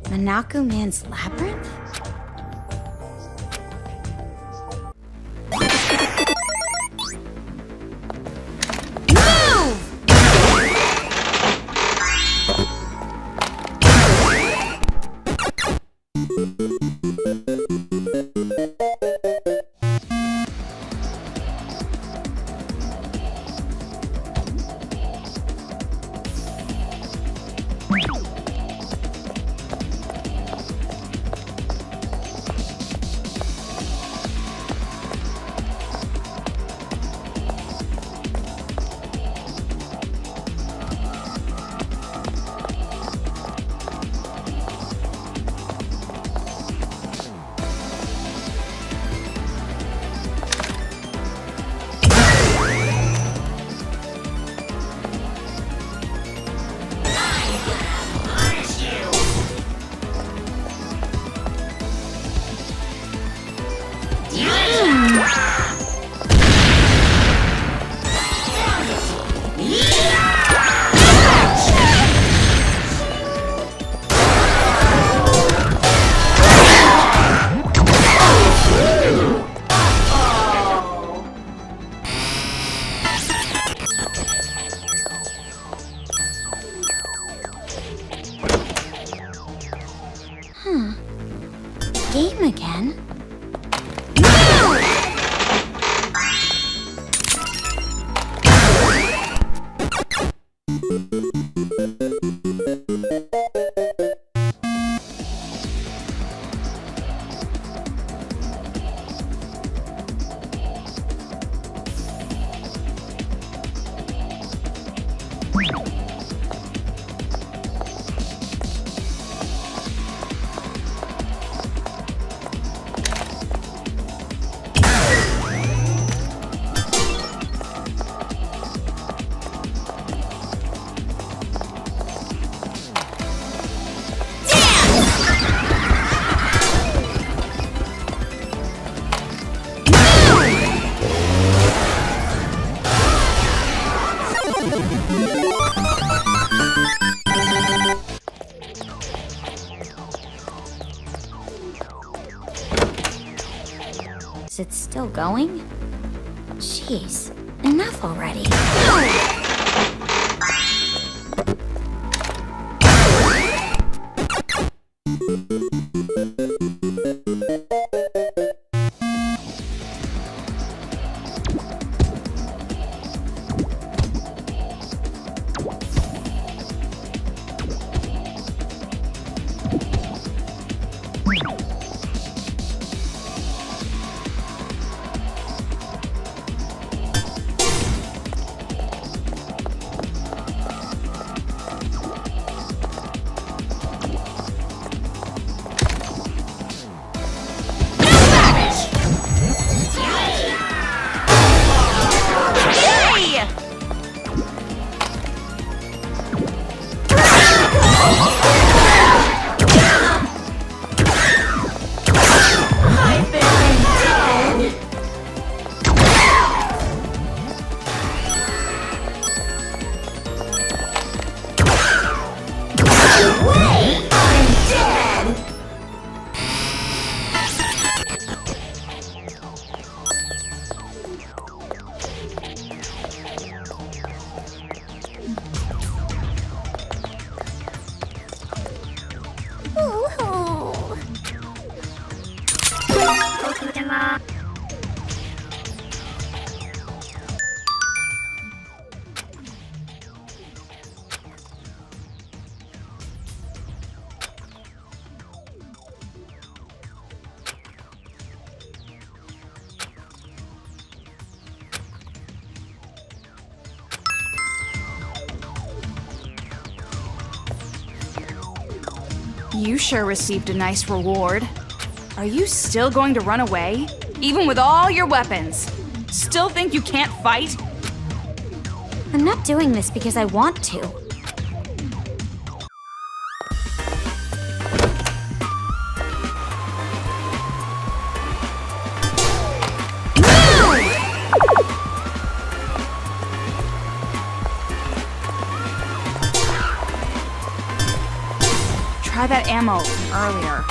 Monaco Man's Labyrinth? Game again? Is it still going? Jeez, enough already. You sure received a nice reward. Are you still going to run away? Even with all your weapons? Still think you can't fight? I'm not doing this because I want to. try that ammo from earlier.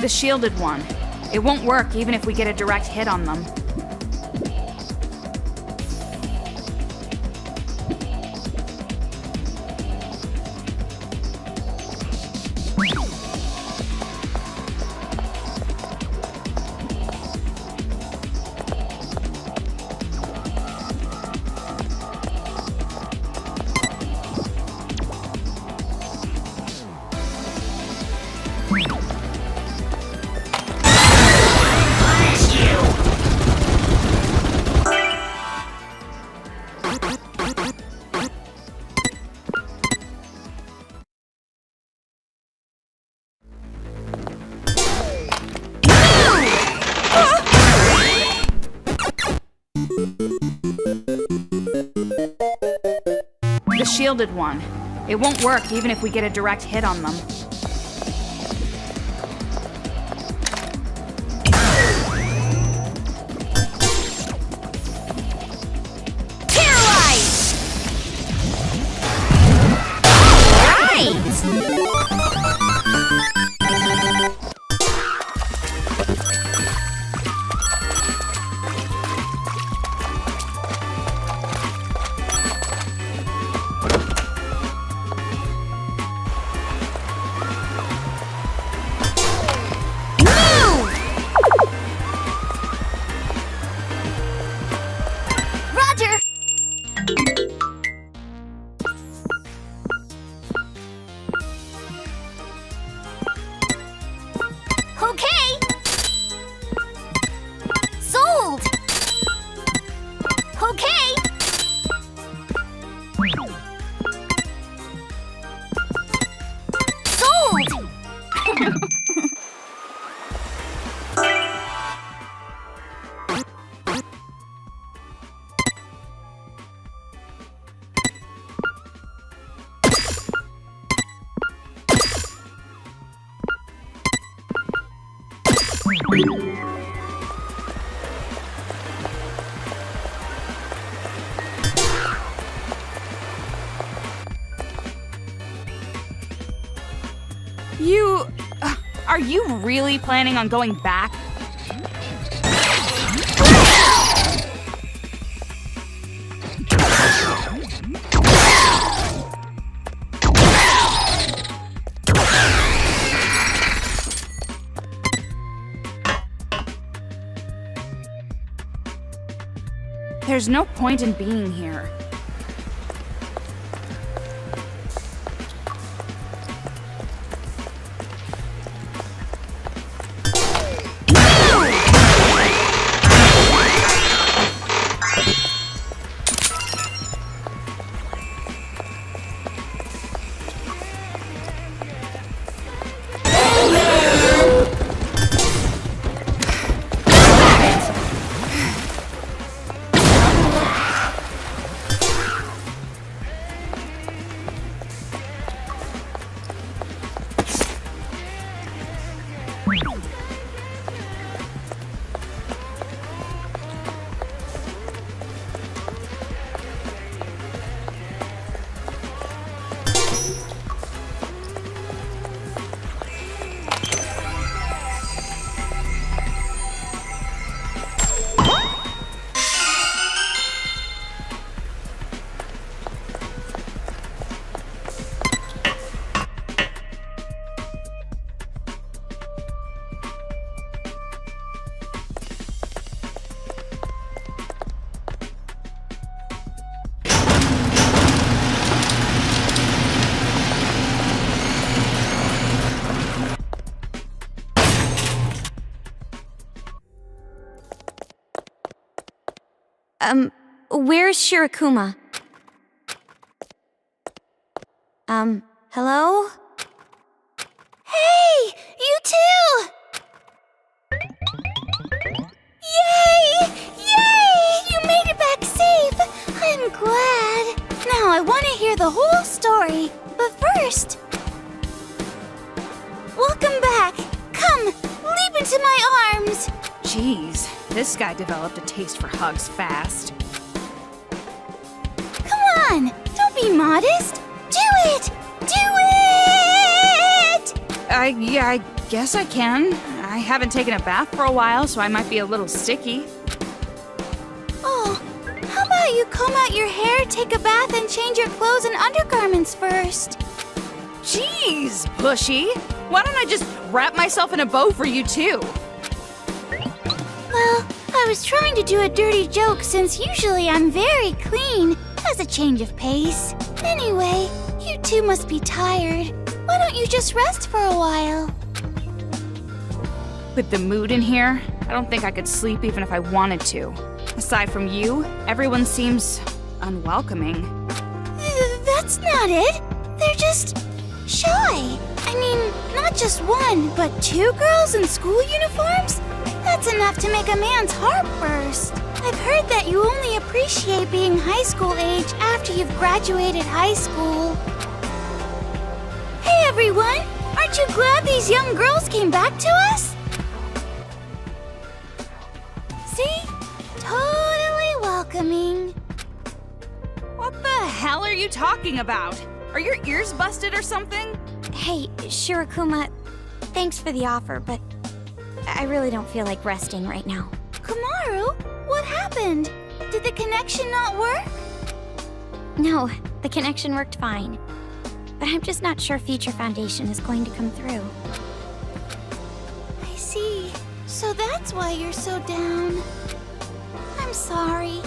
The shielded one. It won't work even if we get a direct hit on them. The shielded one. It won't work even if we get a direct hit on them. Are you really planning on going back? There's no point in being here. Where's Shirakuma? Hello? Hey! You too! Yay! Yay! You made it back safe! I'm glad. Now I want to hear the whole story. But first... Welcome back! Come, leap into my arms! Jeez, this guy developed a taste for hugs fast. Come on! Don't be modest! Do it! Do it! I guess I can. I haven't taken a bath for a while, so I might be a little sticky. Oh, how about you comb out your hair, take a bath, and change your clothes and undergarments first? Jeez, Bushy! Why don't I just wrap myself in a bow for you too? Well, I was trying to do a dirty joke since usually I'm very clean, as a change of pace. Anyway, you two must be tired. Why don't you just rest for a while? With the mood in here, I don't think I could sleep even if I wanted to. Aside from you, everyone seems unwelcoming. That's not it. They're just shy. I mean, not just one, but two girls in school uniforms? That's enough to make a man's heart burst. I've heard that you only appreciate being high school age after you've graduated high school. Hey everyone! Aren't you glad these young girls came back to us? See? Totally welcoming. What the hell are you talking about? Are your ears busted or something? Hey, Shirakuma, thanks for the offer, but I really don't feel like resting right now. Komaru, what happened? Did the connection not work? No, the connection worked fine. But I'm just not sure Future Foundation is going to come through. I see. So that's why you're so down. I'm sorry.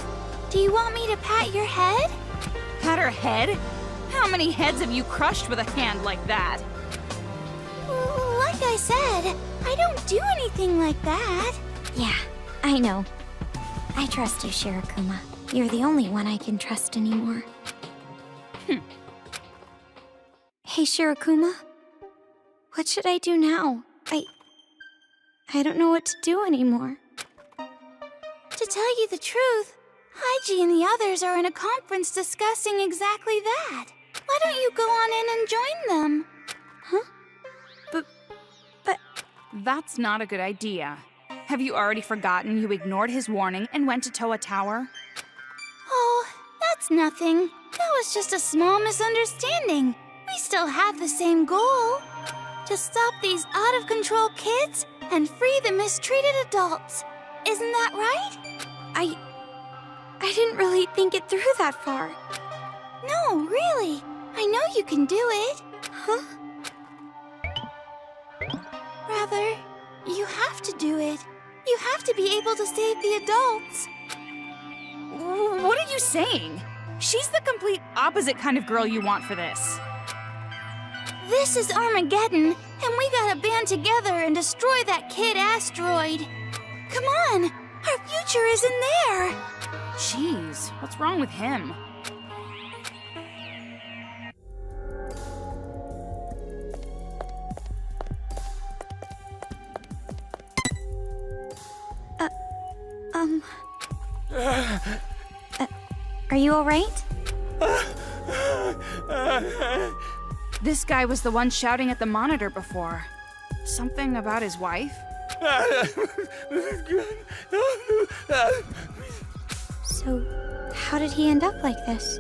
Do you want me to pat your head? Pat her head? How many heads have you crushed with a hand like that? Like I said, I don't do anything like that. Yeah, I know. I trust you, Shirakuma. You're the only one I can trust anymore. Hey, Shirakuma. What should I do now? I don't know what to do anymore. To tell you the truth, Haiji and the others are in a conference discussing exactly that. Why don't you go on in and join them? Huh? But... That's not a good idea. Have you already forgotten you ignored his warning and went to Toa Tower? Oh, that's nothing. That was just a small misunderstanding. We still have the same goal. To stop these out-of-control kids and free the mistreated adults. Isn't that right? I didn't really think it through that far. No, really. I know you can do it. Huh? Rather, you have to do it. You have to be able to save the adults. What are you saying? She's the complete opposite kind of girl you want for this. This is Armageddon, and we gotta band together and destroy that kid asteroid. Come on, our future is in there. Jeez, what's wrong with him? Are you alright? This guy was the one shouting at the monitor before. Something about his wife? So, how did he end up like this?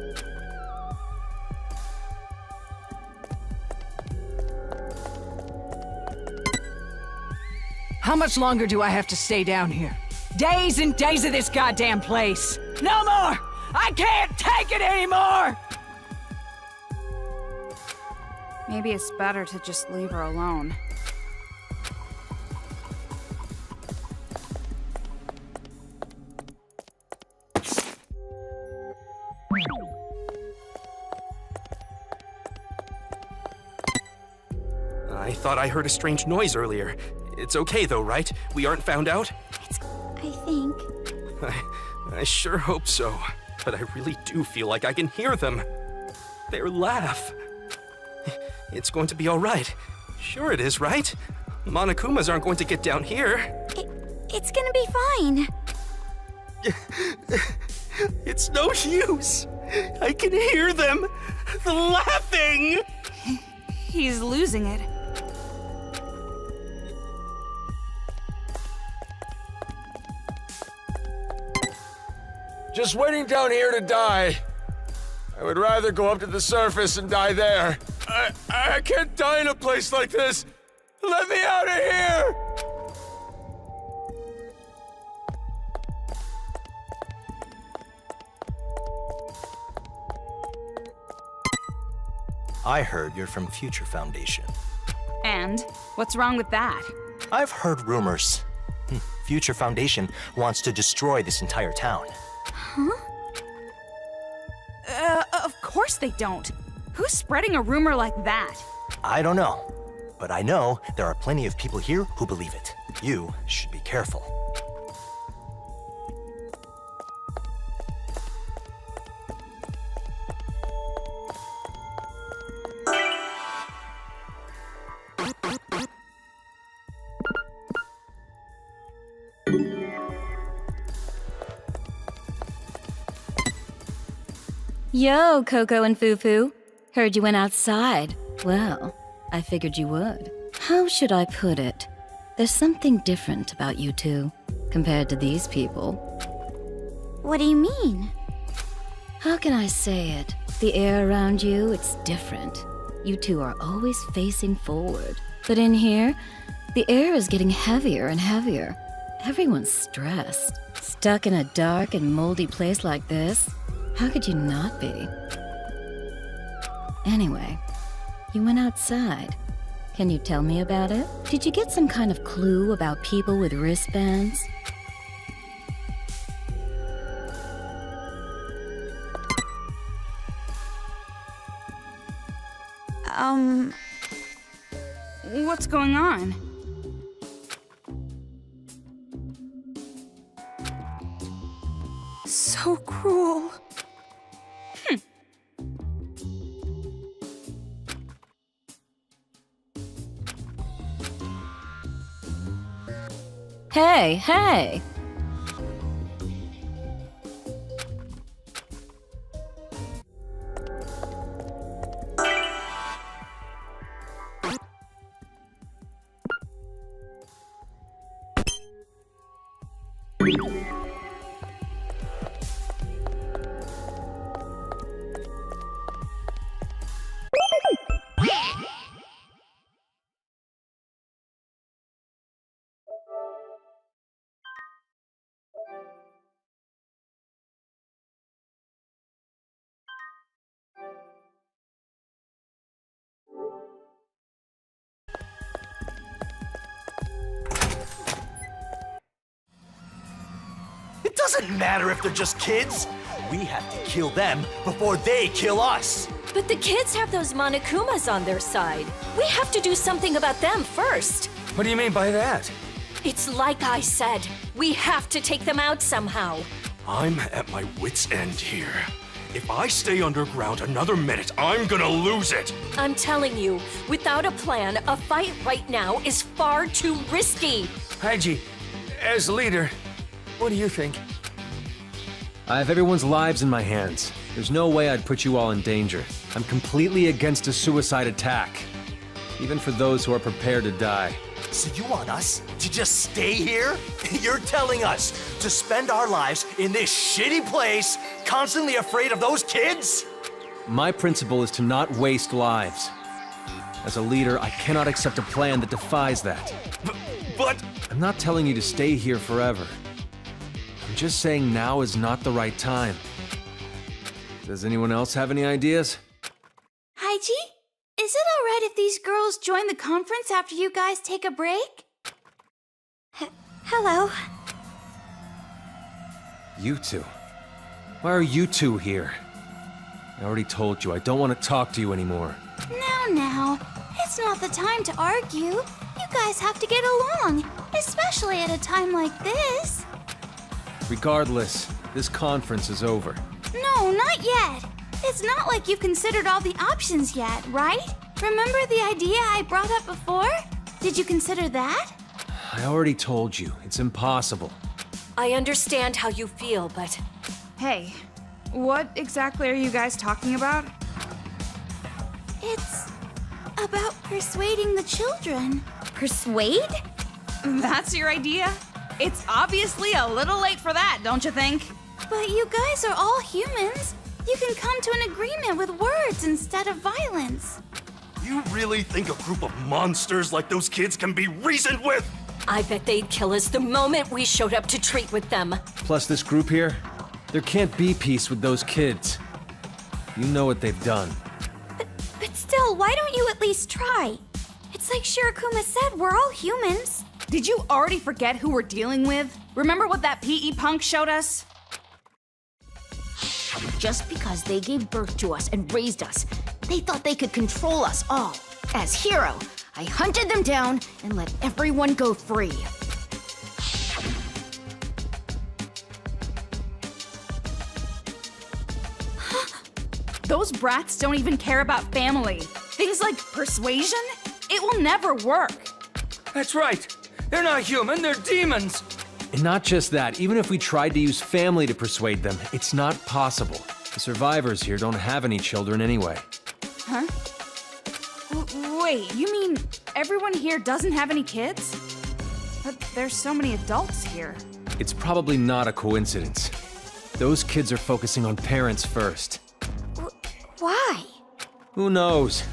How much longer do I have to stay down here? Days and days of this goddamn place! No more! I can't take it anymore! Maybe it's better to just leave her alone. I thought I heard a strange noise earlier. It's okay though, right? We aren't found out? I think. I sure hope so, but I really do feel like I can hear them. Their laugh. It's going to be all right. Sure it is, right? Monokumas aren't going to get down here. It's gonna be fine. It's no use. I can hear them laughing. He's losing it. Just waiting down here to die. I would rather go up to the surface and die there. I can't die in a place like this. Let me out of here! I heard you're from Future Foundation. And? What's wrong with that? I've heard rumors. Future Foundation wants to destroy this entire town. Of course they don't. Who's spreading a rumor like that? I don't know. But I know there are plenty of people here who believe it. You should be careful. Yo, Coco and Fufu. Heard you went outside. Well, I figured you would. How should I put it? There's something different about you two compared to these people. What do you mean? How can I say it? The air around you, it's different. You two are always facing forward. But in here, the air is getting heavier and heavier. Everyone's stressed. Stuck in a dark and moldy place like this, how could you not be? Anyway, you went outside. Can you tell me about it? Did you get some kind of clue about people with wristbands? What's going on? So cruel. Hey, hey! It doesn't matter if they're just kids. We have to kill them before they kill us. But the kids have those Monokumas on their side. We have to do something about them first. What do you mean by that? It's like I said, we have to take them out somehow. I'm at my wit's end here. If I stay underground another minute, I'm gonna lose it. I'm telling you, without a plan, a fight right now is far too risky. Haiji, as leader, what do you think? I have everyone's lives in my hands. There's no way I'd put you all in danger. I'm completely against a suicide attack, even for those who are prepared to die. So you want us to just stay here? You're telling us to spend our lives in this shitty place, constantly afraid of those kids? My principle is to not waste lives. As a leader, I cannot accept a plan that defies that. But I'm not telling you to stay here forever. I'm just saying now is not the right time. Does anyone else have any ideas? Haiji, is it alright if these girls join the conference after you guys take a break? Hello. You two. Why are you two here? I already told you I don't want to talk to you anymore. Now, it's not the time to argue. You guys have to get along, especially at a time like this. Regardless, this conference is over. No, not yet. It's not like you've considered all the options yet, right? Remember the idea I brought up before? Did you consider that? I already told you, it's impossible. I understand how you feel, but Hey, what exactly are you guys talking about? It's about persuading the children. Persuade? That's your idea? It's obviously a little late for that, don't you think? But you guys are all humans. You can come to an agreement with words instead of violence. You really think a group of monsters like those kids can be reasoned with? I bet they'd kill us the moment we showed up to treat with them. Plus this group here, there can't be peace with those kids. You know what they've done. But still, why don't you at least try? It's like Shirokuma said, we're all humans. Did you already forget who we're dealing with? Remember what that PE punk showed us? Just because they gave birth to us and raised us, they thought they could control us all. As hero, I hunted them down and let everyone go free. Those brats don't even care about family. Things like persuasion? It will never work. That's right. They're not human, they're demons. And not just that, even if we tried to use family to persuade them, it's not possible. The survivors here don't have any children anyway. Huh? Wait, you mean everyone here doesn't have any kids? But there's so many adults here. It's probably not a coincidence. Those kids are focusing on parents first. Why? Who knows?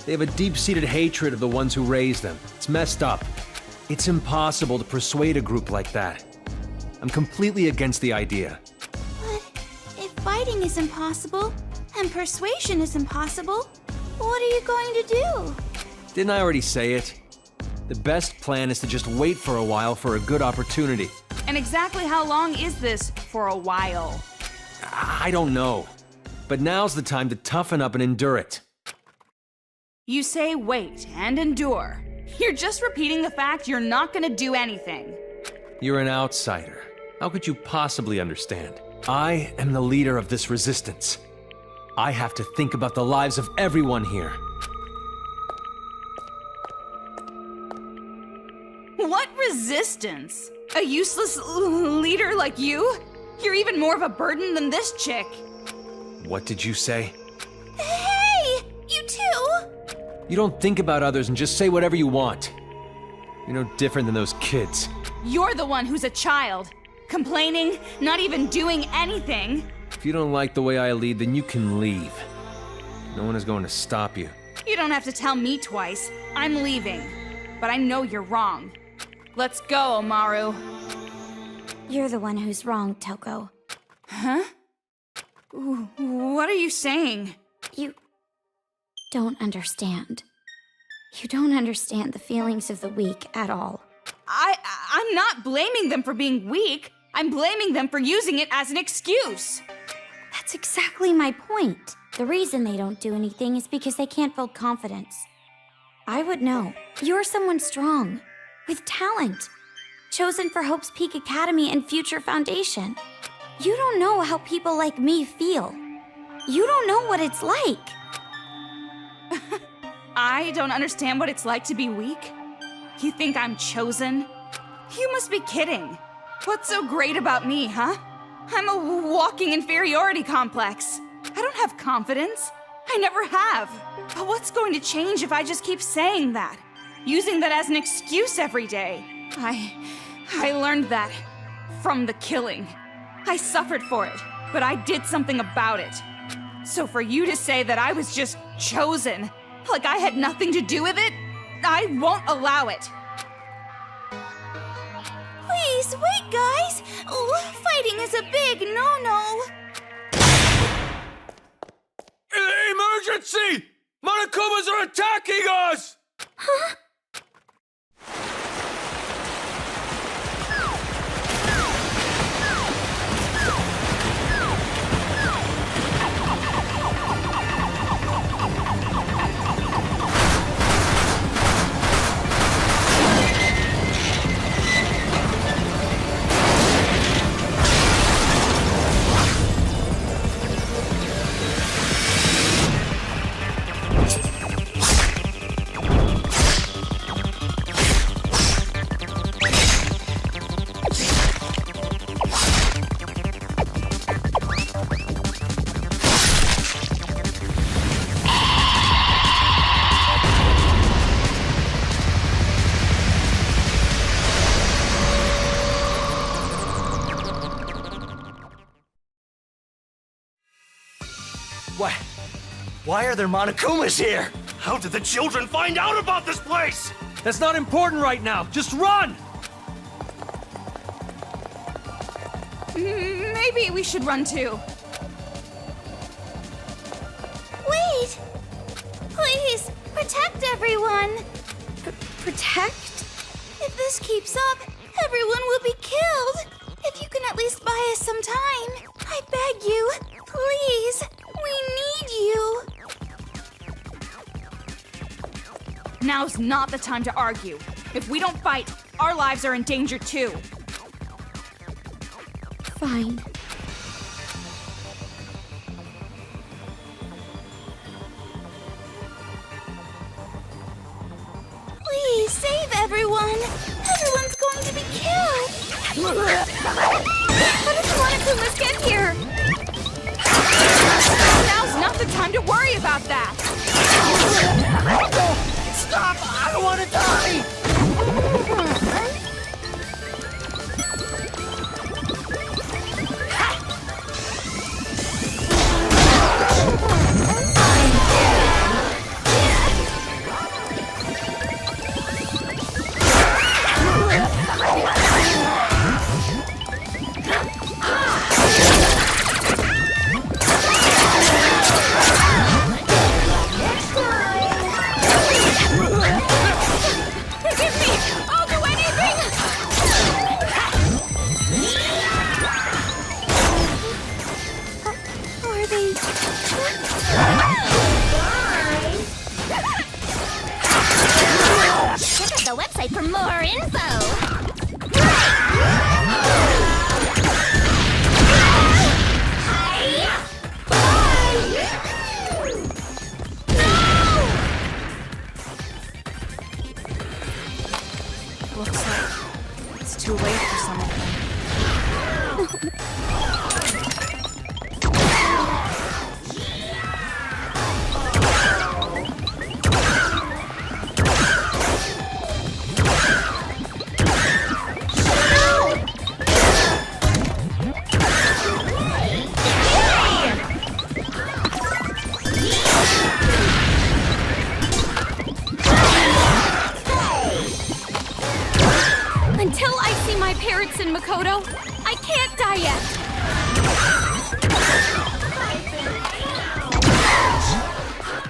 They have a deep-seated hatred of the ones who raised them. It's messed up. It's impossible to persuade a group like that. I'm completely against the idea. But if fighting is impossible and persuasion is impossible, what are you going to do? Didn't I already say it? The best plan is to just wait for a while for a good opportunity. And exactly how long is this for a while? I don't know. But now's the time to toughen up and endure it. You say wait and endure. You're just repeating the fact you're not gonna do anything. You're an outsider. How could you possibly understand? I am the leader of this resistance. I have to think about the lives of everyone here. What resistance? A useless leader like you? You're even more of a burden than this chick. What did you say? Hey! You too! You don't think about others and just say whatever you want. You're no different than those kids. You're the one who's a child. Complaining, not even doing anything. If you don't like the way I lead, then you can leave. No one is going to stop you. You don't have to tell me twice. I'm leaving. But I know you're wrong. Let's go, Omaru. You're the one who's wrong, Toko. Huh? What are you saying? You don't understand. You don't understand the feelings of the weak at all. I'm not blaming them for being weak. I'm blaming them for using it as an excuse. That's exactly my point. The reason they don't do anything is because they can't build confidence. I would know. You're someone strong, with talent, chosen for Hope's Peak Academy and Future Foundation. You don't know how people like me feel. You don't know what it's like. I don't understand what it's like to be weak? You think I'm chosen? You must be kidding. What's so great about me, huh? I'm a walking inferiority complex. I don't have confidence. I never have. But what's going to change if I just keep saying that? Using that as an excuse every day? I learned that from the killing. I suffered for it, but I did something about it. So for you to say that I was just chosen, like I had nothing to do with it, I won't allow it. Please, wait, guys! Fighting is a big no-no! Emergency! Monokumas are attacking us! Huh? Why are there Monokumas here? How did the children find out about this place? That's not important right now. Just run! Maybe we should run too. Wait! Please, protect everyone! Protect? If this keeps up, everyone will be killed! If you can at least buy us some time, I beg you, please! We need you! Now's not the time to argue. If we don't fight, our lives are in danger too. Fine. Please save everyone! Everyone's going to be killed! How did the Monokumas get here? Now's not the time to worry about that! Stop! I don't want to die! Check out the website for more info! Looks like it's too late for some of them. Until I see my parents in Makoto, I can't die yet!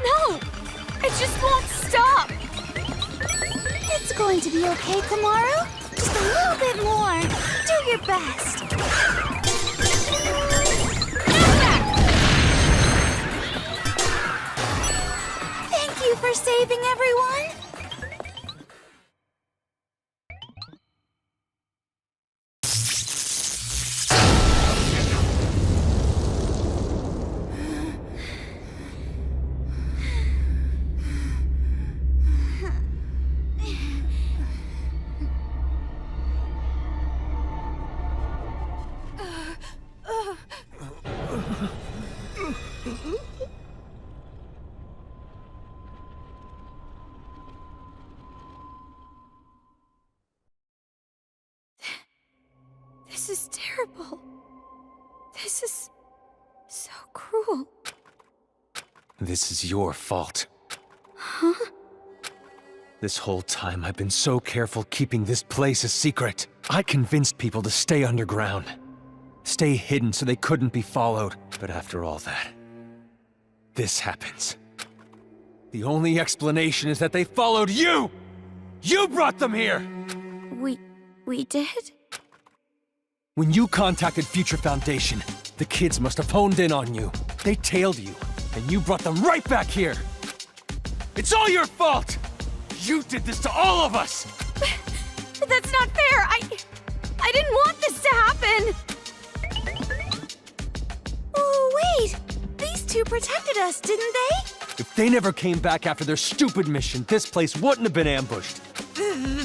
No! I just won't stop! It's going to be okay, Kamaru. Just a little bit more. Do your best. Thank you for saving everyone! This is terrible. This is so cruel. This is your fault. Huh? This whole time I've been so careful keeping this place a secret. I convinced people to stay underground. Stay hidden so they couldn't be followed. But after all that, this happens. The only explanation is that they followed you! You brought them here! We did? When you contacted Future Foundation, the kids must have honed in on you. They tailed you, and you brought them right back here! It's all your fault! You did this to all of us! That's not fair! I didn't want this to happen! Oh, wait! These two protected us, didn't they? If they never came back after their stupid mission, this place wouldn't have been ambushed.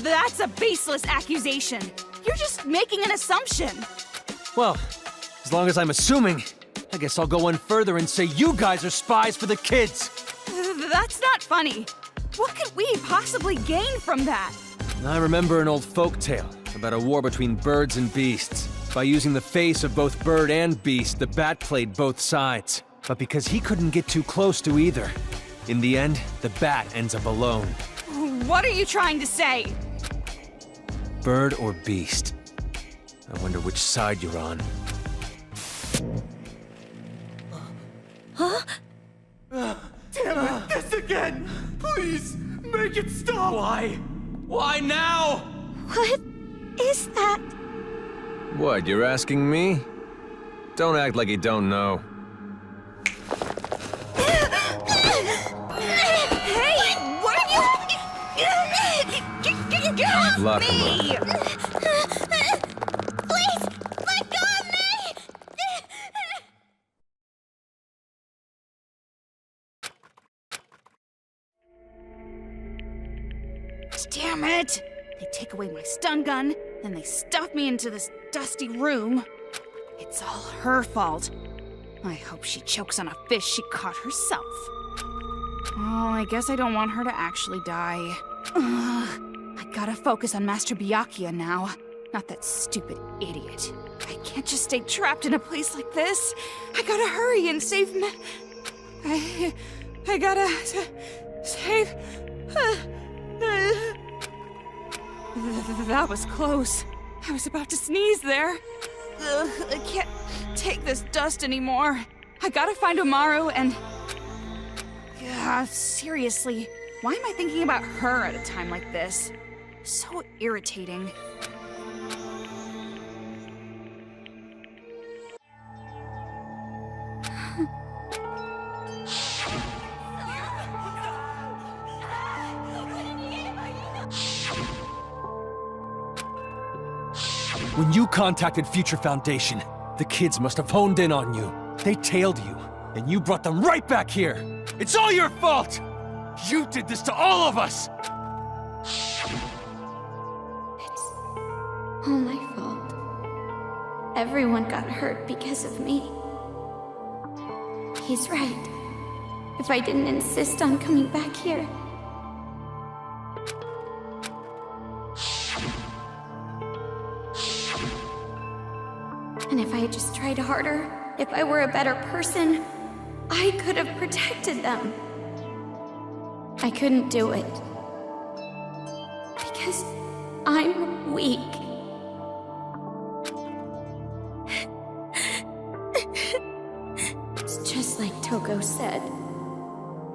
That's a baseless accusation. You're just making an assumption. Well, as long as I'm assuming, I guess I'll go one further and say you guys are spies for the kids. That's not funny. What could we possibly gain from that? I remember an old folk tale about a war between birds and beasts. By using the face of both bird and beast, the bat played both sides. but because he couldn't get too close to either. In the end, the bat ends up alone. What are you trying to say? Bird or beast? I wonder which side you're on. Damn it, this again! Please, make it stop! Why? Why now? What is that? What, you're asking me? Don't act like you don't know. Hey, what are you? Get off Lock me! him up. Please, let go of me! Damn it! They take away my stun gun, then they stuff me into this dusty room. It's all her fault. I hope she chokes on a fish she caught herself. Oh, I guess I don't want her to actually die. I gotta focus on Master Byakuya now, not that stupid idiot. I can't just stay trapped in a place like this. I gotta hurry and save I gotta save... That was close. I was about to sneeze there. I can't take this dust anymore. I gotta find Umaru and... seriously, why am I thinking about her at a time like this? So irritating. When you contacted Future Foundation, the kids must have honed in on you. They tailed you, and you brought them right back here. It's all your fault! You did this to all of us! It's all my fault. Everyone got hurt because of me. He's right. If I didn't insist on coming back here, and if I had just tried harder, if I were a better person, I could have protected them. I couldn't do it. Because I'm weak. It's just like Toko said.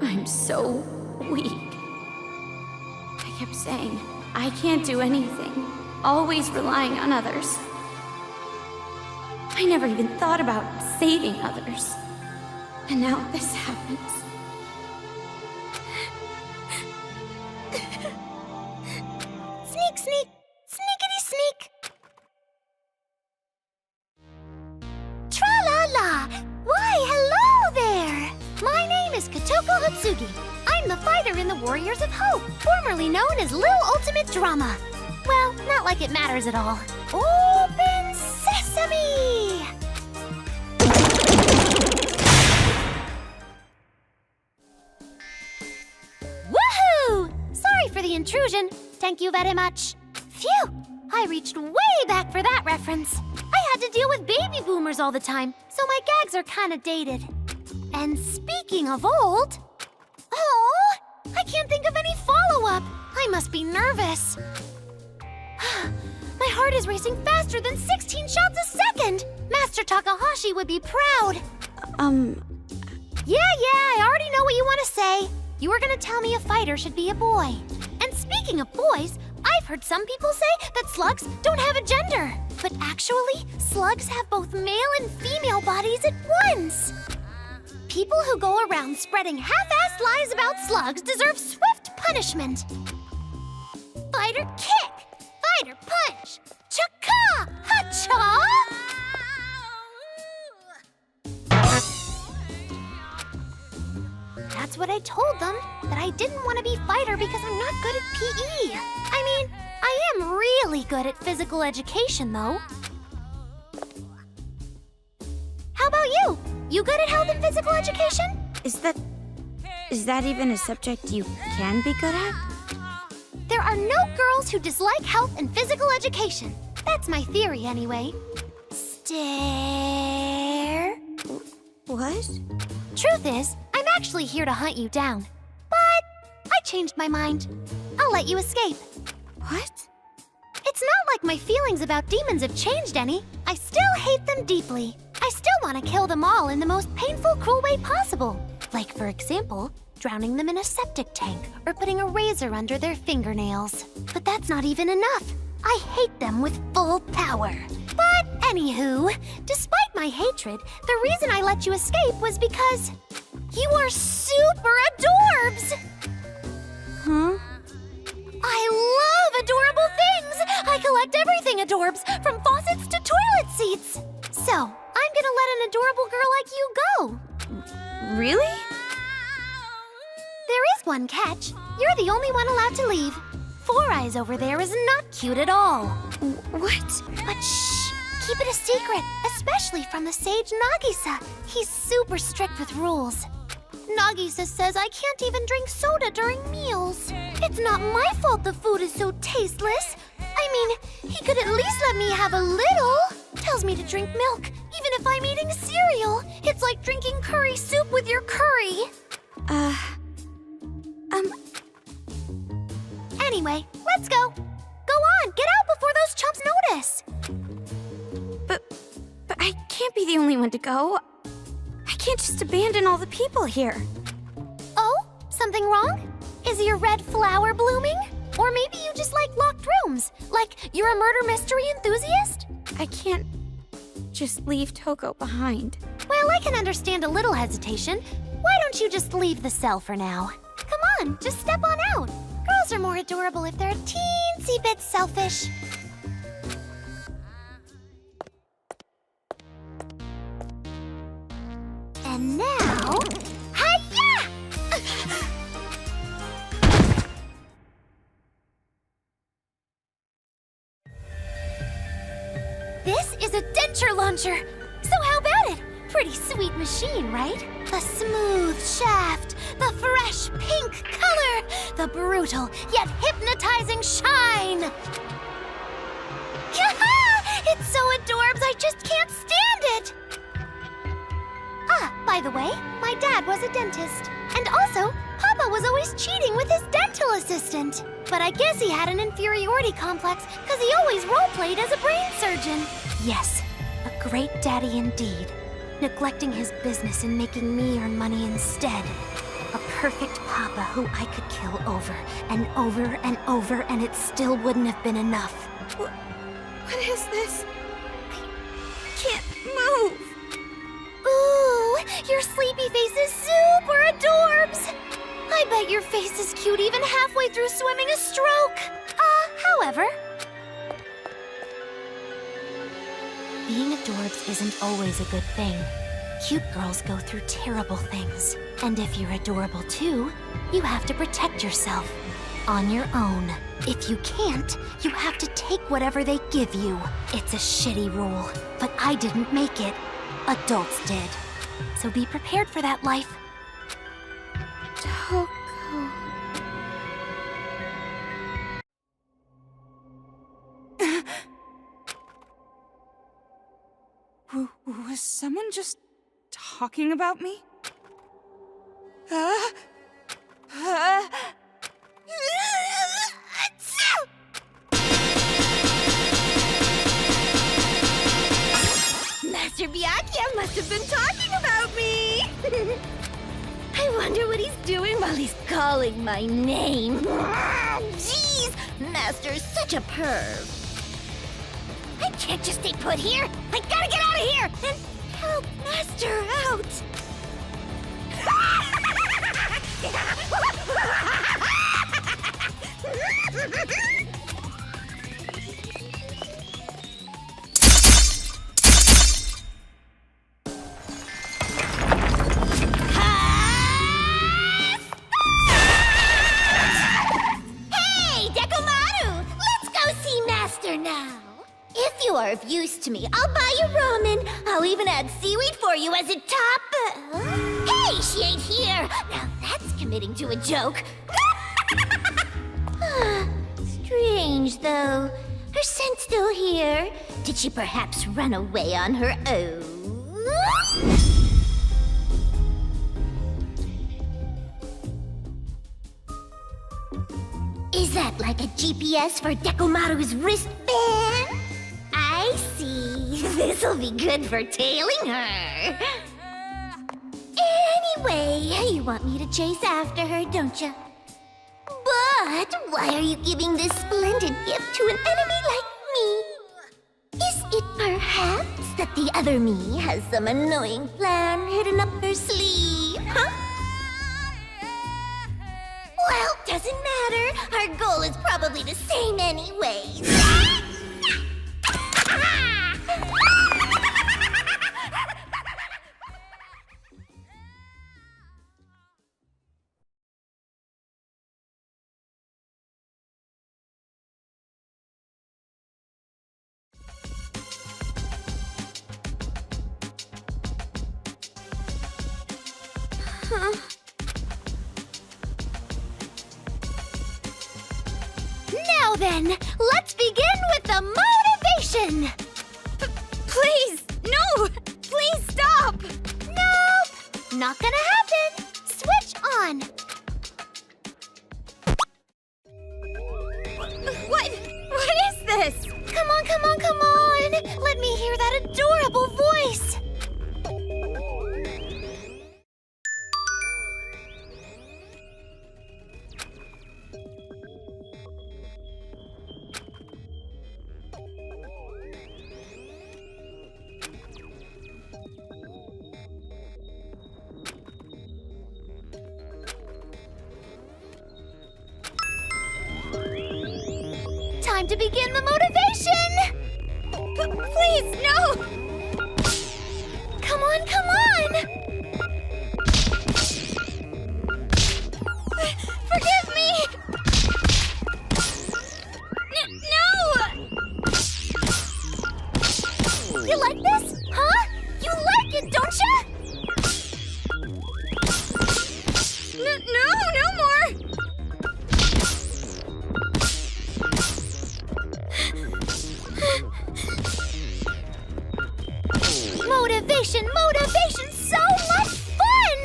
I'm so weak. I kept saying, I can't do anything. Always relying on others. I never even thought about saving others. And now this happens. Sneak, sneak! Sneakity sneak! Tra-la-la! Why, hello there! My name is Kotoko Hatsugi. I'm the fighter in the Warriors of Hope, formerly known as Lil Ultimate Drama. Well, not like it matters at all. Open sesame! Woohoo! Sorry for the intrusion. Thank you very much. Phew! I reached way back for that reference. I had to deal with baby boomers all the time, so my gags are kind of dated. And speaking of old... Oh! I can't think of any follow-up. I must be nervous. My heart is racing faster than 16 shots a second! Master Takahashi would be proud. Yeah, I already know what you want to say. You were gonna tell me a fighter should be a boy. And speaking of boys, I've heard some people say that slugs don't have a gender. But actually, slugs have both male and female bodies at once. People who go around spreading half-assed lies about slugs deserve swift punishment. Fighter kick! Fighter punch! Chaka! Hacha! That's what I told them, that I didn't want to be fighter because I'm not good at PE. I mean, I am really good at physical education, though. How about you? You good at health and physical education? Is that even a subject you can be good at? There are no girls who dislike health and physical education. That's my theory, anyway. Stare. What? Truth is, I'm actually here to hunt you down. But I changed my mind. I'll let you escape. What? It's not like my feelings about demons have changed any. I still hate them deeply. I still want to kill them all in the most painful, cruel way possible. Like, for example, drowning them in a septic tank or putting a razor under their fingernails. But that's not even enough. I hate them with full power. But anywho, despite my hatred, the reason I let you escape was because you are super adorbs! Huh? I love adorable things! I collect everything adorbs, from faucets to toilet seats! So, I'm gonna let an adorable girl like you go. Really? There is one catch. You're the only one allowed to leave. Four Eyes over there is not cute at all. What? But shh! Keep it a secret, especially from the sage Nagisa. He's super strict with rules. Nagisa says I can't even drink soda during meals. It's not my fault the food is so tasteless. I mean, he could at least let me have a little. Tells me to drink milk, even if I'm eating cereal. It's like drinking curry soup with your curry. Anyway, let's go. Go on, get out before those chumps notice. But I can't be the only one to go. I can't just abandon all the people here. Oh? Something wrong? Is your red flower blooming? Or maybe you just like locked rooms? Like you're a murder mystery enthusiast? I can't just leave Toko behind. Well, I can understand a little hesitation. Why don't you just leave the cell for now? Come on, just step on out. Girls are more adorable if they're a teensy bit selfish. And now... Hi-ya! This is a denture launcher. So how about it? Pretty sweet machine, right? The smooth shaft, the fresh pink color, the brutal yet hypnotizing shine. It's so adorbs, I just can't stand it. Ah, by the way, my dad was a dentist. And also, Papa was always cheating with his dental assistant. But I guess he had an inferiority complex because he always role-played as a brain surgeon. Yes, a great daddy indeed. Neglecting his business and making me earn money instead. A perfect Papa who I could kill over and over and over, and it still wouldn't have been enough. What is this? I can't move. Ooh, your sleepy face is super adorbs! I bet your face is cute even halfway through swimming a stroke. However... being adorbs isn't always a good thing. Cute girls go through terrible things. And if you're adorable too, you have to protect yourself. On your own. If you can't, you have to take whatever they give you. It's a shitty rule, but I didn't make it. Adults did. So be prepared for that life. Toko. Was someone just talking about me? Master Byakuya must have been talking about me! I wonder what he's doing while he's calling my name. Jeez! Master's such a perv. I can't just stay put here! I gotta get out of here! And help Master out! Hey, Dekomaru! Let's go see Master now! If you are of use to me, I'll buy you ramen. I'll even add seaweed for you as a top. Hey, she ain't here. Now that's committing to a joke. Strange, though. Her scent's still here. Did she perhaps run away on her own? Like a GPS for Dekomaru's wristband? I see. This'll be good for tailing her. Anyway, you want me to chase after her, don't you? But why are you giving this splendid gift to an enemy like me? Is it perhaps that the other me has some annoying plan hidden up her sleeve, huh? Well, doesn't matter. Our goal is probably the same anyways. Now then, let's begin with the motivation! Please, no! Please stop! Nope! Not gonna happen! Switch on! What is this? Come on, come on, come on! Let me hear that adorable voice! Time to begin the motivation! Please, no! Come on, come on! Forgive me! No! You like this? Huh? You like it, don't you? No more! Motivation, motivation, so much fun!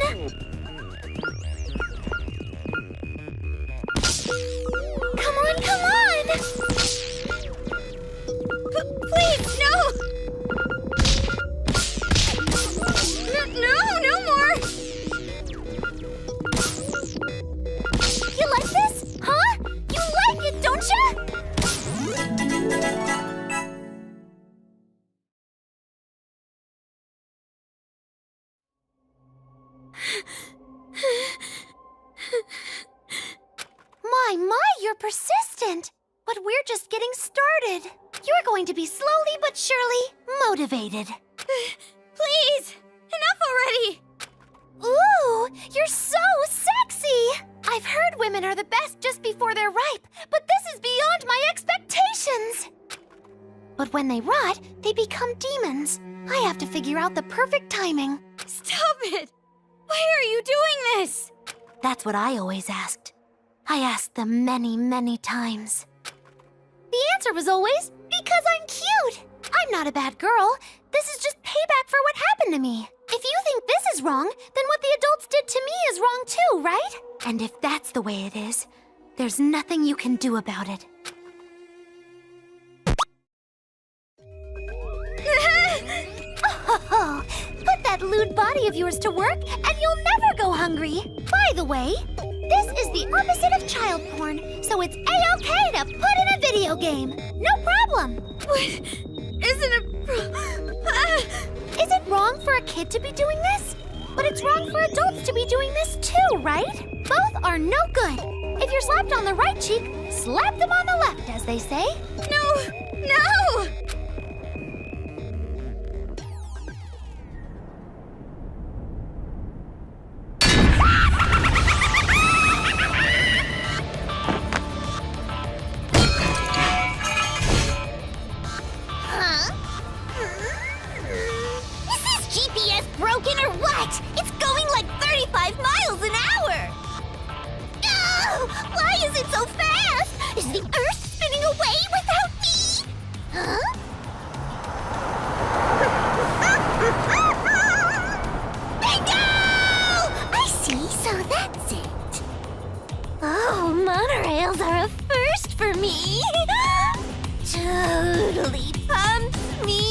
Come on, come on! Please, no! No more! You like this? Huh? You like it, don't you? My, you're persistent. But we're just getting started. You're going to be slowly but surely motivated. Please! Enough already! Ooh, you're so sexy! I've heard women are the best just before they're ripe, but this is beyond my expectations! But when they rot, they become demons. I have to figure out the perfect timing. Stop it! Why are you doing this? That's what I always asked. I asked them many, many times. The answer was always, because I'm cute! I'm not a bad girl. This is just payback for what happened to me. If you think this is wrong, then what the adults did to me is wrong too, right? And if that's the way it is, there's nothing you can do about it. Oh, put that lewd body of yours to work, and you'll never go hungry. By the way, this is the opposite of child porn, so it's A-okay to put in a video game. No problem. Is it wrong for a kid to be doing this? But it's wrong for adults to be doing this too, right? Both are no good. If you're slapped on the right cheek, slap them on the left, as they say. No! Broken or what? It's going like 35 miles an hour! Oh, why is it so fast? Is the Earth spinning away without me? Huh? Bingo! I see, so that's it. Oh, monorails are a first me. Totally pumps me.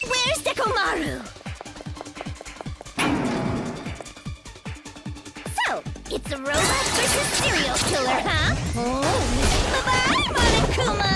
Where's Dekomaru? So, it's a robot versus serial killer, huh? Oh, bye-bye, Monokuma!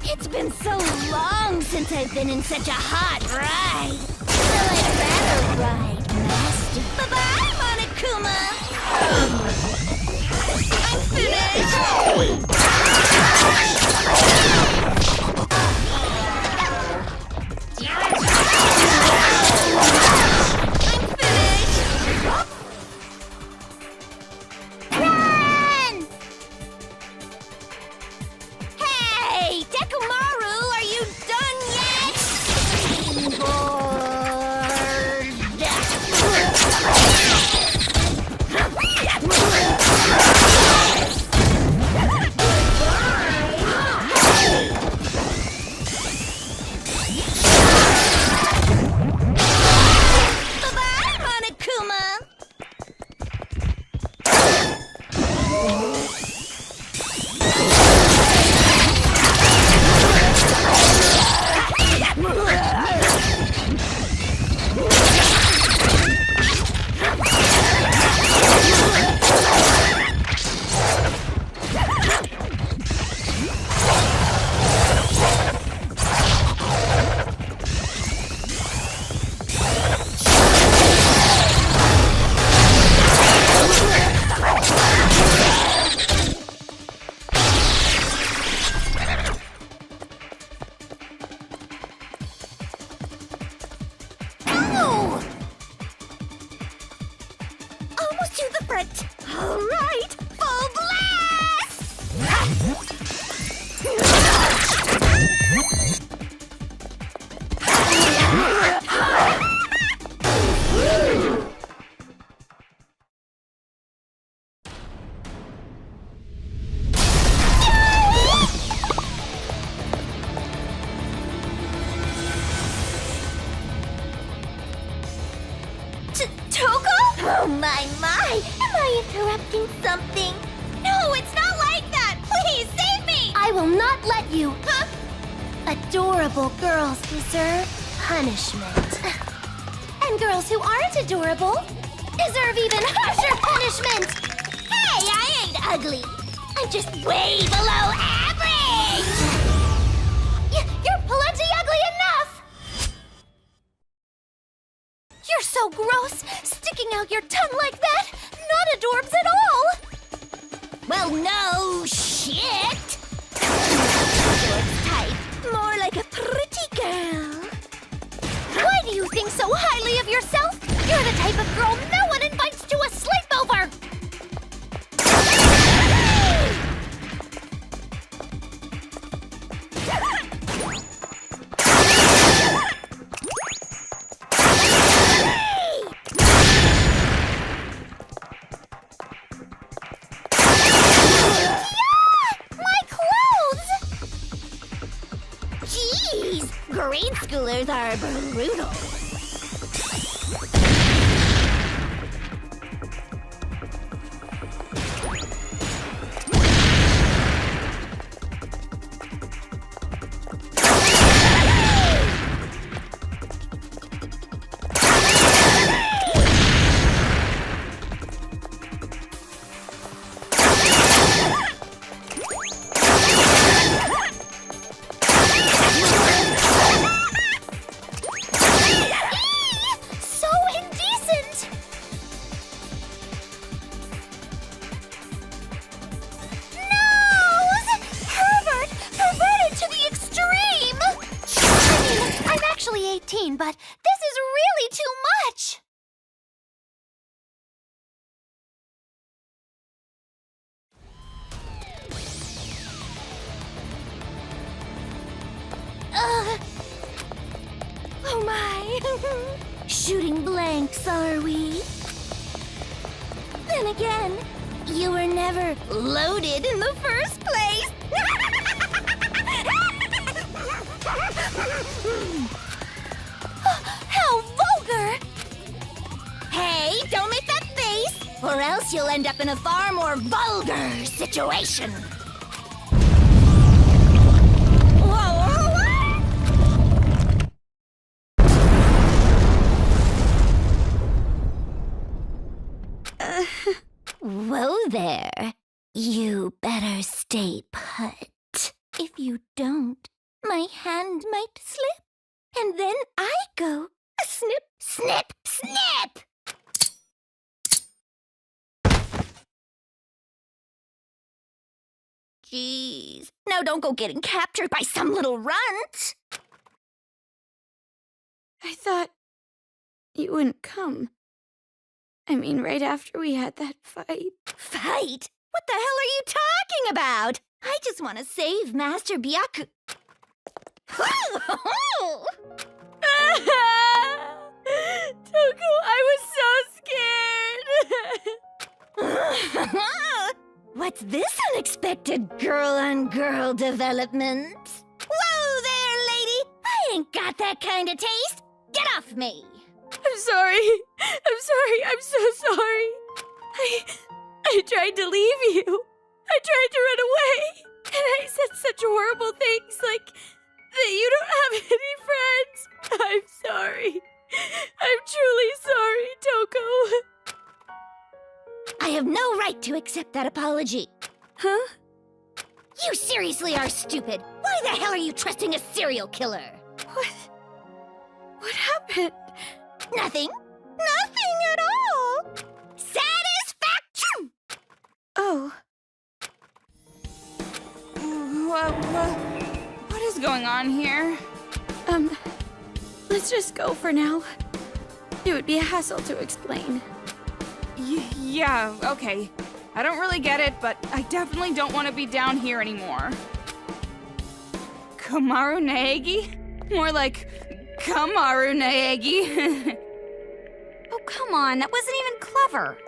It's been so long since I've been in such a hot ride. Well, I'd rather ride, Master. Bye-bye, Monokuma! I'm finished! Run! Hey, Dekomaru, are you done yet? Bye-bye, Monokuma! Almost to the front. All right, full blast! Toko? Oh my! Am I interrupting something? No, it's not like that! Please, save me! I will not let you. Huh? Adorable girls deserve punishment. And girls who aren't adorable deserve even harsher punishment! Hey, I ain't ugly! I'm just way below average! You're plenty ugly enough! You're so gross! Sticking out your tongue like that! Not adorbs at all! Well, no shit! Adorbs type. More like a pretty girl. Why do you think so highly of yourself? You're the type of girl no one invites to a sleepover! Grade schoolers are brutal. But this is really too much! Oh my. Shooting blanks, are we? Then again, you were never loaded in the first place. How vulgar! Hey, don't make that face, or else you'll end up in a far more vulgar situation. Whoa there. You better stay put. If you don't, my hand might slip, and then I go snip, snip, snip! Jeez. Now don't go getting captured by some little runt. I thought you wouldn't come. I mean, right after we had that fight. Fight? What the hell are you talking about? I just want to save Master Byaku. Toko, I was so scared. What's this unexpected girl-on-girl development? Whoa there, lady! I ain't got that kind of taste. Get off me! I'm sorry. I'm so sorry. I tried to leave you. I tried to run away. And I said such horrible things like that you don't have any friends. I'm sorry. I'm truly sorry, Toko. I have no right to accept that apology. Huh? You seriously are stupid. Why the hell are you trusting a serial killer? What happened? Nothing. Nothing at all. Satisfaction! Oh. What is going on here? Let's just go for now. It would be a hassle to explain. Yeah, okay. I don't really get it, but I definitely don't want to be down here anymore. Komaru Naegi? More like Kamaru Naegi. Oh, come on. That wasn't even clever.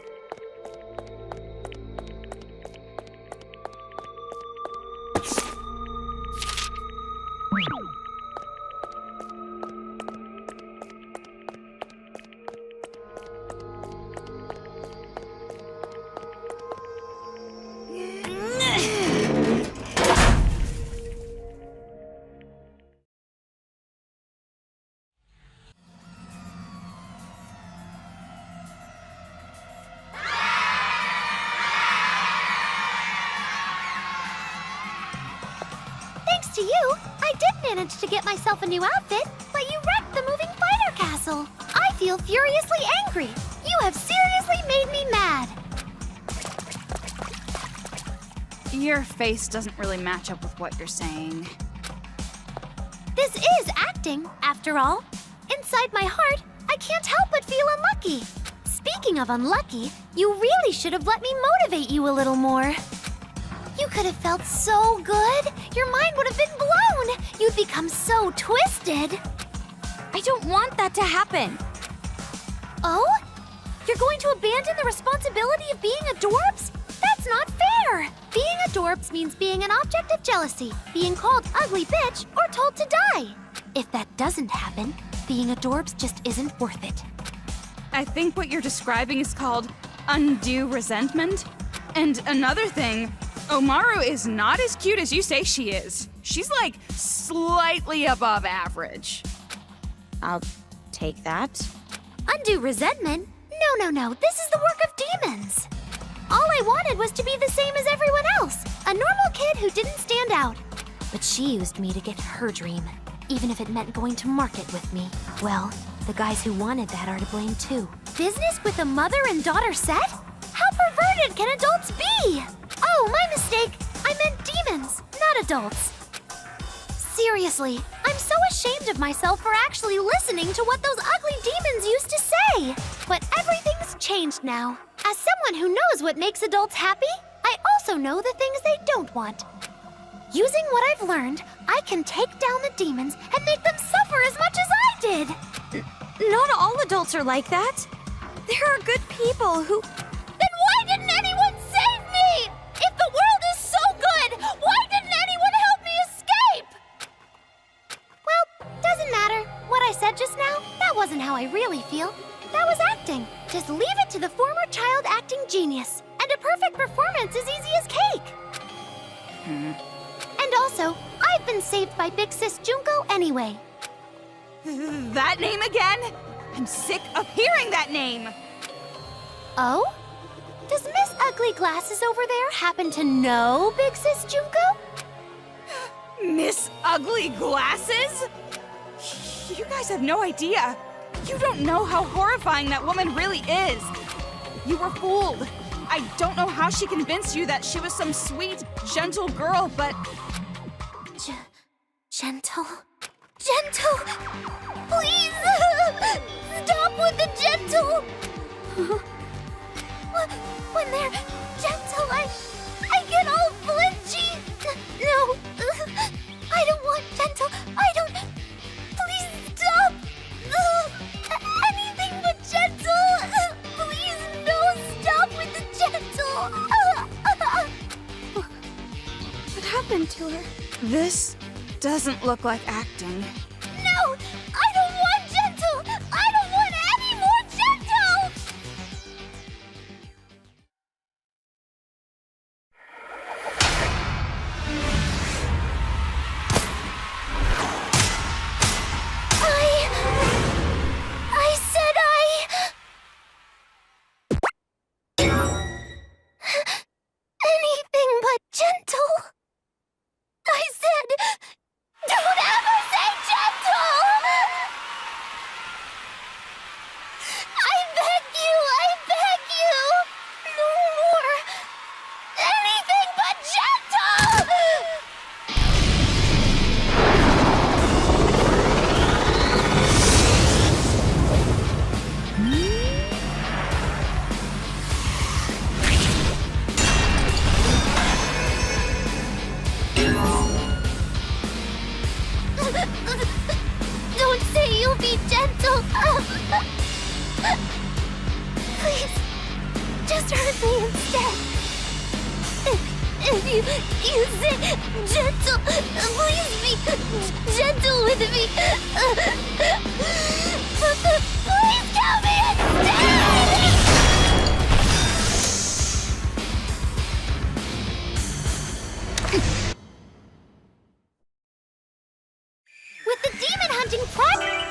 Thanks to you, I did manage to get myself a new outfit, but you wrecked the moving fighter castle. I feel furiously angry. You have seriously made me mad. Your face doesn't really match up with what you're saying. This is acting, after all. Inside my heart, I can't help but feel unlucky. Speaking of unlucky, you really should have let me motivate you a little more. You could have felt so good. Your mind would have been blown. You'd become so twisted. I don't want that to happen. Oh? You're going to abandon the responsibility of being a Dorps? That's not fair. Being a Dorps means being an object of jealousy, being called ugly bitch, or told to die. If that doesn't happen, being a Dorps just isn't worth it. I think what you're describing is called undue resentment. And another thing, Omaru is not as cute as you say she is. She's like slightly above average. I'll take that. Undue resentment? No. This is the work of demons. All I wanted was to be the same as everyone else, a normal kid who didn't stand out. But she used me to get her dream, even if it meant going to market with me. Well, the guys who wanted that are to blame too. Business with a mother and daughter set? How perverted can adults be? Oh, my mistake. I meant demons, not adults. Seriously, I'm so ashamed of myself for actually listening to what those ugly demons used to say. But everything's changed now. As someone who knows what makes adults happy, I also know the things they don't want. Using what I've learned, I can take down the demons and make them suffer as much as I did. Not all adults are like that. There are good people who... Then why didn't anyone save me? If the world is so good, why didn't anyone help me escape? Well, doesn't matter. What I said just now, that wasn't how I really feel. That was acting. Just leave it to the former child acting genius. And a perfect performance is easy as cake. And also, I've been saved by Big Sis Junko anyway. That name again? I'm sick of hearing that name! Oh? Does Miss Ugly Glasses over there happen to know Big Sis Junko? Miss Ugly Glasses? You guys have no idea. You don't know how horrifying that woman really is. You were fooled. I don't know how she convinced you that she was some sweet, gentle girl, but... Gentle? Gentle! Please! Stop with the gentle! When they're gentle, I get all flinchy! No! I don't want gentle! I don't... Please stop! Anything but gentle! Please, no! Stop with the gentle! What happened to her? This doesn't look like acting. No! I don't want gentle! I don't want any more gentle! I said anything but gentle. I said, don't ever say gentle! I beg you! No more! Anything but gentle! Don't say you'll be gentle. Please, just hurt me instead. If you say gentle, please be gentle with me. Please kill me instead! With the demon hunting project...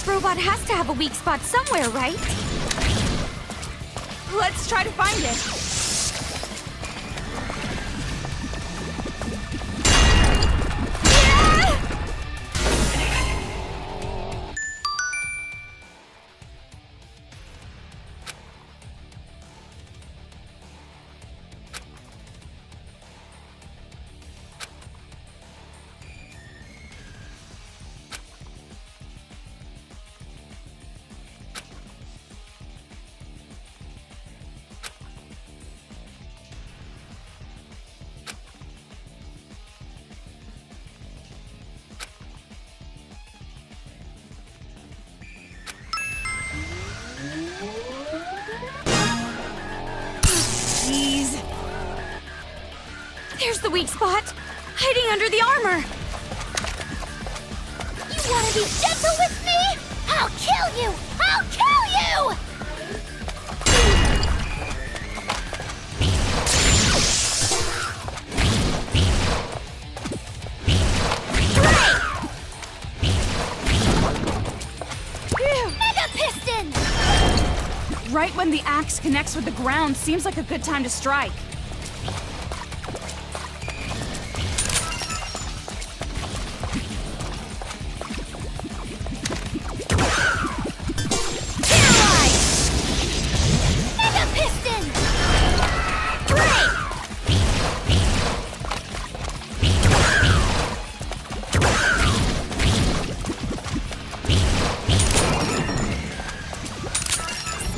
This robot has to have a weak spot somewhere, right? Let's try to find it. Jeez. There's the weak spot, hiding under the armor. You want to be gentle with me? I'll kill you! I'll kill you! Mega Piston! Right when the axe connects with the ground seems like a good time to strike. Mega Piston! Great!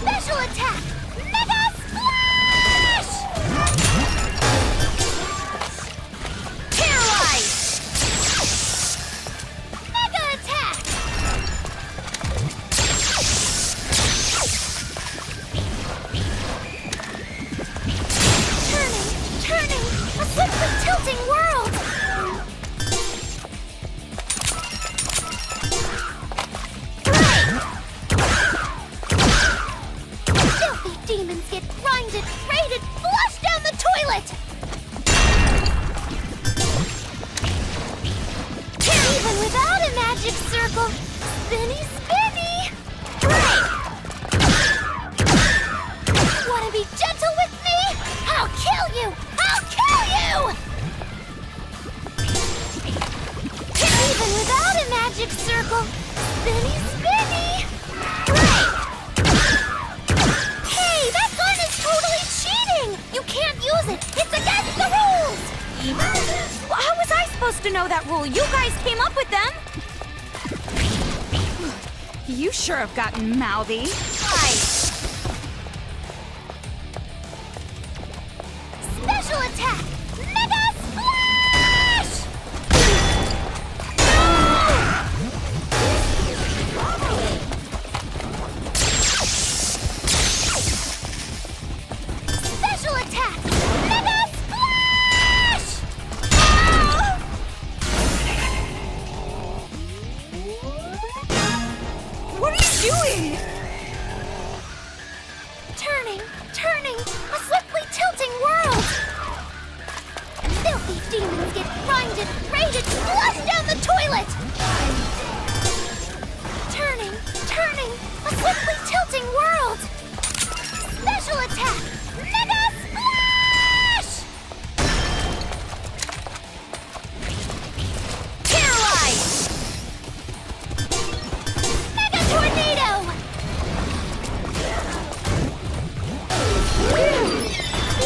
Special attack! Mega Splash! Paralyze! Mega attack! Turning, a swiftly tilting world! Filthy demons get grinded, raided, flushed down the toilet! Even without a magic circle, spinny, spinny! Wanna be gentle with me? I'll kill you! I'll kill you! Even without a magic circle, spinny, spinny! Hey, that gun is totally cheating! You can't use it! It's against the rules! Well, how was I supposed to know that rule? You guys came up with them. You sure have gotten mouthy. Special attack! Mega Splash! Special attack! Mega Splash! What are you doing? Turning, a swiftly tilting world! Filthy demons get grinded, raided, flushed down the toilet! Turning, a swiftly tilting world! Special attack! Mega Splash! Paralyze! Mega Tornado!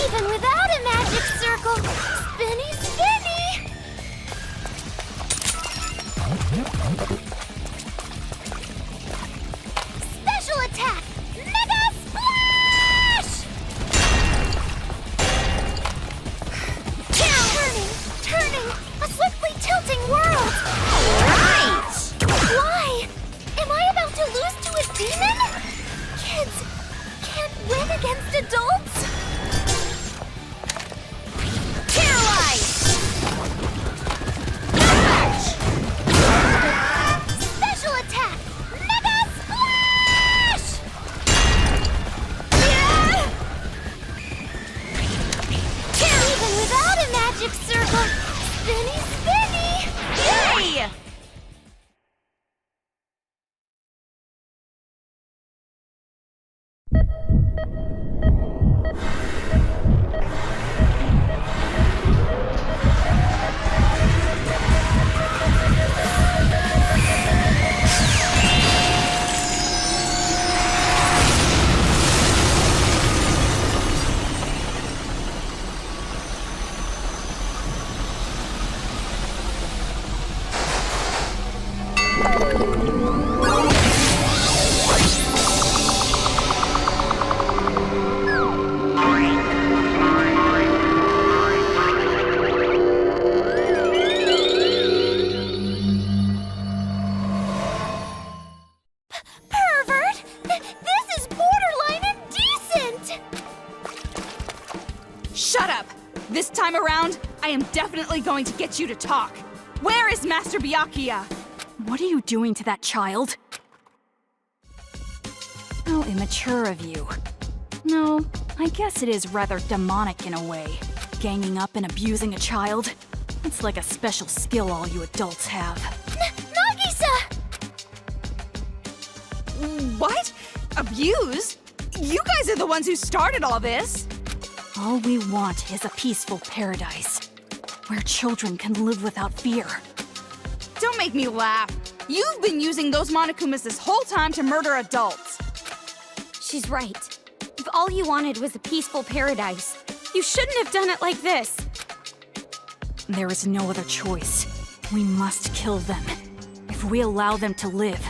Even without a magic circle, spinny, spinny! Special attack! Mega Splash! Turning, a swiftly tilting world! Right! Why? Am I about to lose to a demon? Kids can't win against adults? Paralyze! Special attack! Mega Splash! Even without a magic circle, spinny, spinny! Yay! time around, I am definitely going to get you to talk. Where is Master Byakuya? What are you doing to that child? How immature of you. No, I guess it is rather demonic in a way. Ganging up and abusing a child. It's like a special skill all you adults have. Nagisa! What? Abuse? You guys are the ones who started all this. All we want is a peaceful paradise, where children can live without fear. Don't make me laugh. You've been using those Monokumas this whole time to murder adults. She's right. If all you wanted was a peaceful paradise, you shouldn't have done it like this. There is no other choice. We must kill them. If we allow them to live,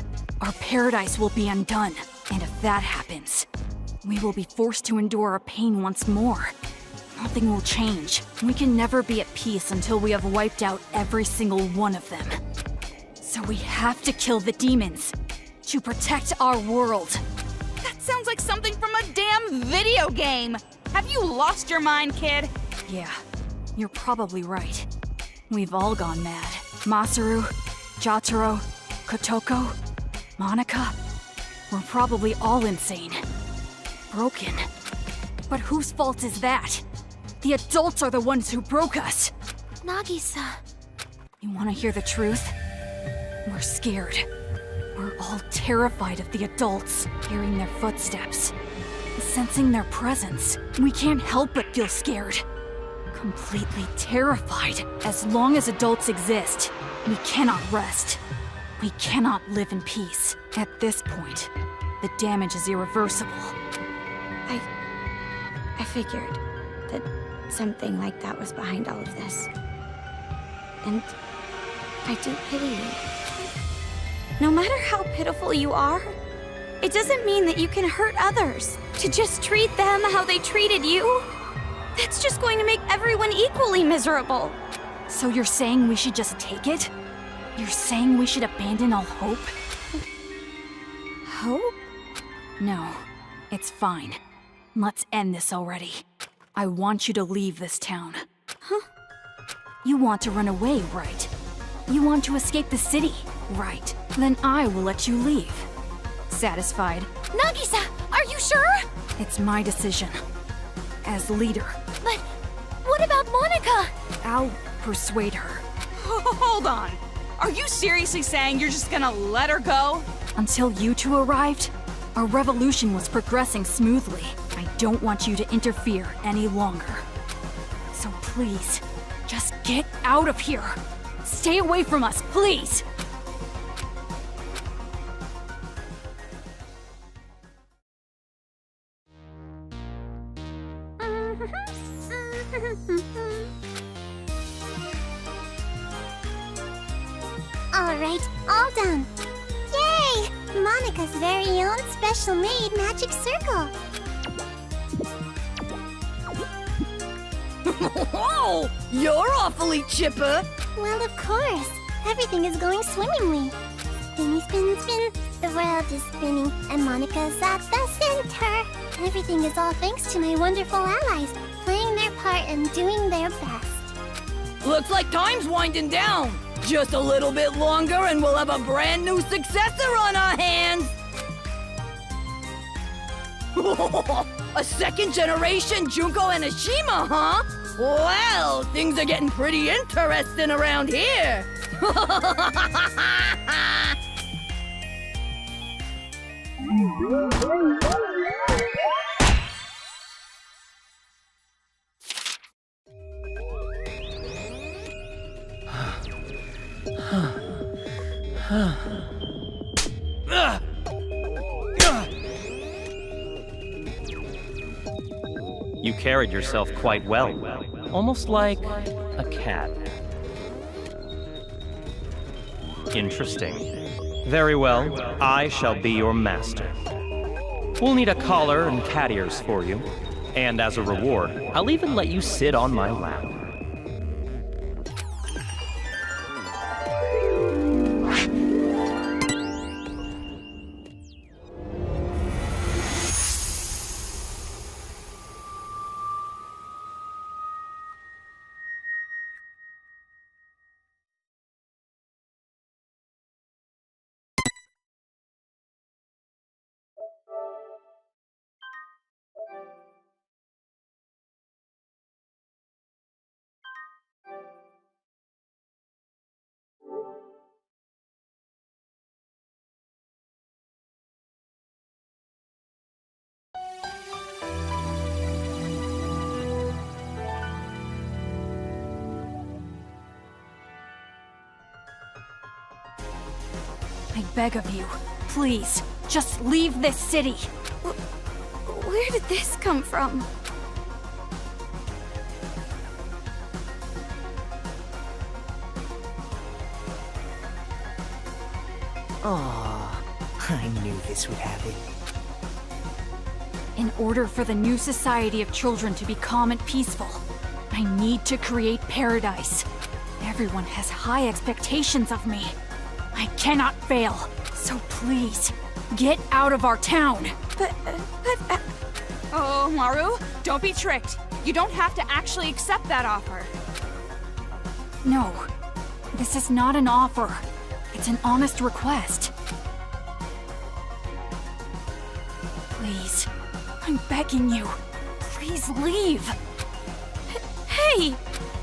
our paradise will be undone. And if that happens, we will be forced to endure our pain once more. Nothing will change. We can never be at peace until we have wiped out every single one of them. So we have to kill the demons to protect our world. That sounds like something from a damn video game. Have you lost your mind, kid? Yeah, you're probably right. We've all gone mad. Masaru, Jotaro, Kotoko, Monica. We're probably all insane. Broken. But whose fault is that? The adults are the ones who broke us. Nagisa. You want to hear the truth? We're scared. We're all terrified of the adults, hearing their footsteps, sensing their presence. We can't help but feel scared. Completely terrified. As long as adults exist, we cannot rest. We cannot live in peace. At this point, the damage is irreversible. I figured that something like that was behind all of this. And I do pity you. No matter how pitiful you are, it doesn't mean that you can hurt others. To just treat them how they treated you, that's just going to make everyone equally miserable. So you're saying we should just take it? You're saying we should abandon all hope? Hope? No, it's fine. Let's end this already. I want you to leave this town. Huh? You want to run away, right? You want to escape the city, right? Then I will let you leave. Satisfied? Nagisa, are you sure? It's my decision. As leader. But what about Monica? I'll persuade her. Hold on. Are you seriously saying you're just gonna let her go? Until you two arrived, our revolution was progressing smoothly. I don't want you to interfere any longer. So please, just get out of here. Stay away from us, please. Alright, all done. Yay! Monica's very own special-made magic circle. Oh, you're awfully chipper. Well, of course. Everything is going swimmingly. Spinny, spin, spin. The world is spinning, and Monica's at the center. Everything is all thanks to my wonderful allies, playing their part and doing their best. Looks like time's winding down. Just a little bit longer and we'll have a brand new successor on our hands. A second generation Junko Enoshima, huh? Well, things are getting pretty interesting around here. You carried yourself quite well, almost like a cat. Interesting. Very well, I shall be your master. We'll need a collar and cat ears for you, and as a reward, I'll even let you sit on my lap. I beg of you, please, just leave this city. Where did this come from? Aw, I knew this would happen. In order for the new society of children to be calm and peaceful, I need to create paradise. Everyone has high expectations of me. I cannot fail, so please, get out of our town. Oh, Maru, don't be tricked. You don't have to actually accept that offer. No, this is not an offer. It's an honest request. Please, I'm begging you. Please leave. Hey!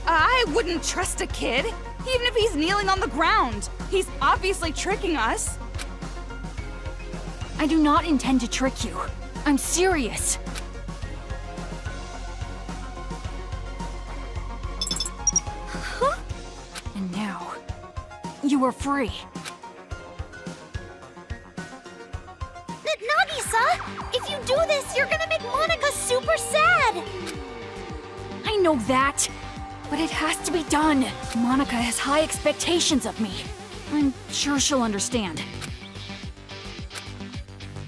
I wouldn't trust a kid, even if he's kneeling on the ground. He's obviously tricking us. I do not intend to trick you. I'm serious. And now, you are free. Nagisa, if you do this, you're gonna make Monica super sad. I know that, but it has to be done. Monica has high expectations of me. I'm sure she'll understand.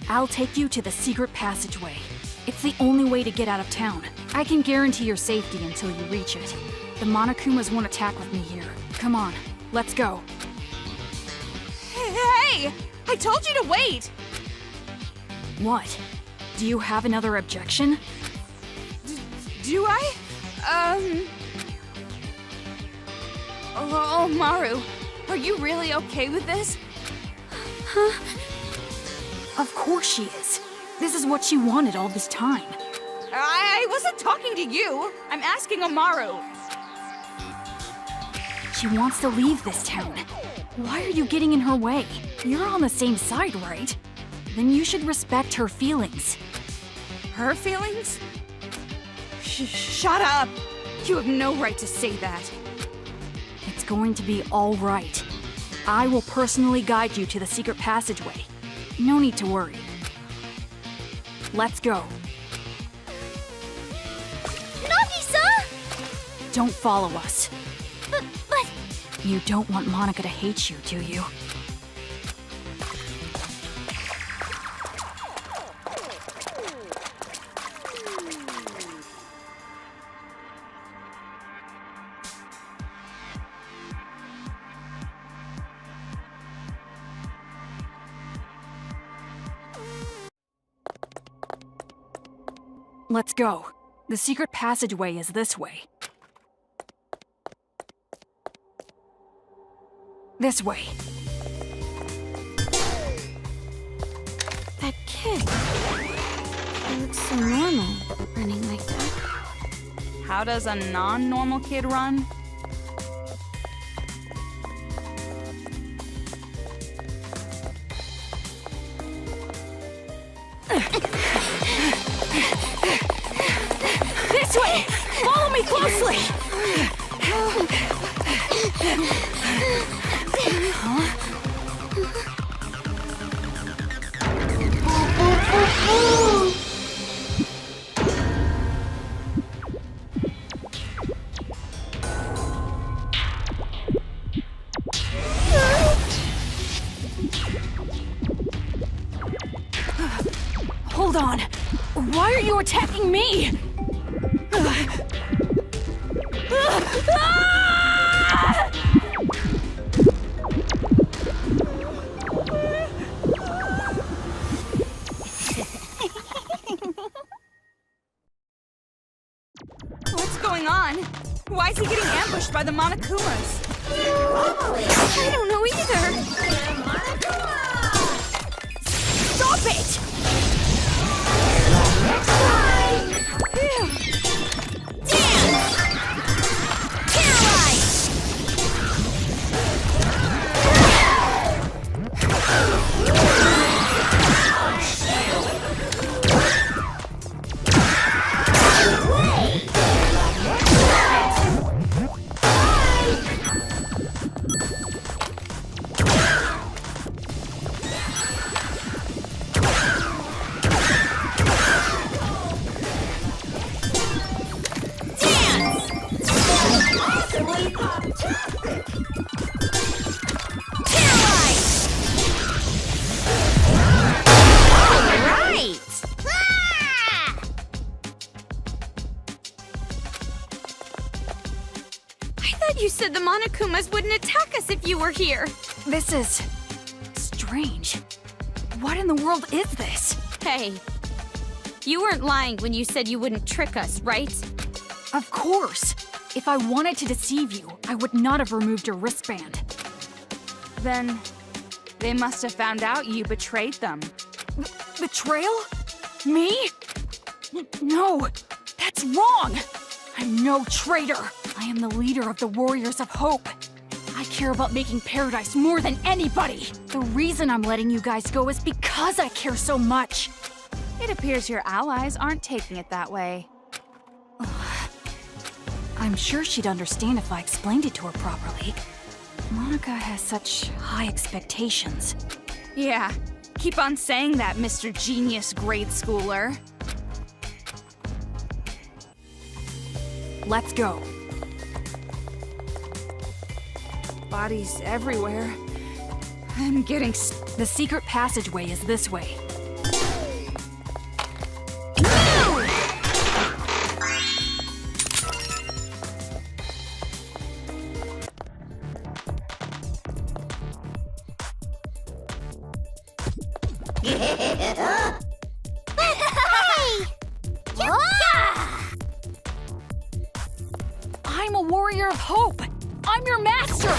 I'll take you to the secret passageway. It's the only way to get out of town. I can guarantee your safety until you reach it. The Monokumas won't attack with me here. Come on, let's go. Hey! I told you to wait! What? Do you have another objection? Do I? Oh, Maru, are you really okay with this? Huh? Of course she is. This is what she wanted all this time. I wasn't talking to you. I'm asking Amaru. She wants to leave this town. Why are you getting in her way? You're on the same side, right? Then you should respect her feelings. Her feelings? Shut up! You have no right to say that. It's going to be all right. I will personally guide you to the secret passageway. No need to worry. Let's go. Nagisa! Don't follow us. But... You don't want Monica to hate you, do you? Let's go. The secret passageway is this way. This way. That kid. He looks so normal, running like that. How does a non-normal kid run? This way! Follow me closely! Huh? Hold on. Why are you attacking me? What's going on? Why is he getting ambushed by the Monokumas? I don't know either. Stop it! said the Monokumas wouldn't attack us if you were here. This is strange. What in the world is this? Hey, you weren't lying when you said you wouldn't trick us, right? Of course. If I wanted to deceive you, I would not have removed your wristband. Then they must have found out you betrayed them. Betrayal? Me? No, that's wrong! I'm no traitor. I am the leader of the Warriors of Hope. I care about making Paradise more than anybody. The reason I'm letting you guys go is because I care so much. It appears your allies aren't taking it that way. I'm sure she'd understand if I explained it to her properly. Monica has such high expectations. Yeah, keep on saying that, Mr. Genius Grade Schooler. Let's go. Bodies everywhere. I'm getting The secret passageway is this way. I'm a Warrior of Hope! I'm your master!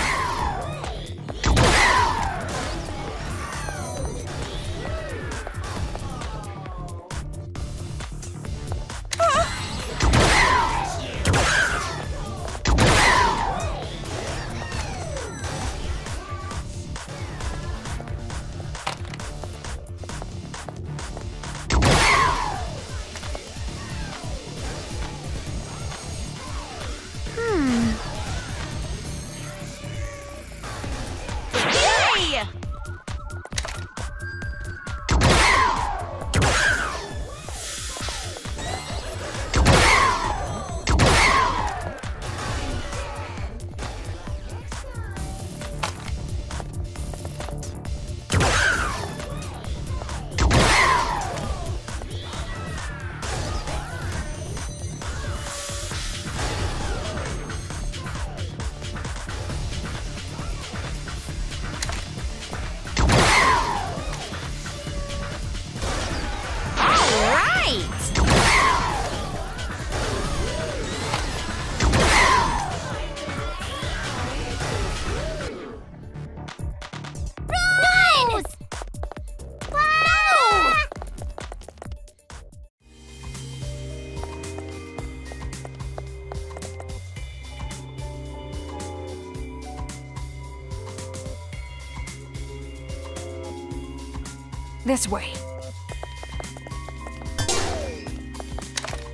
This way.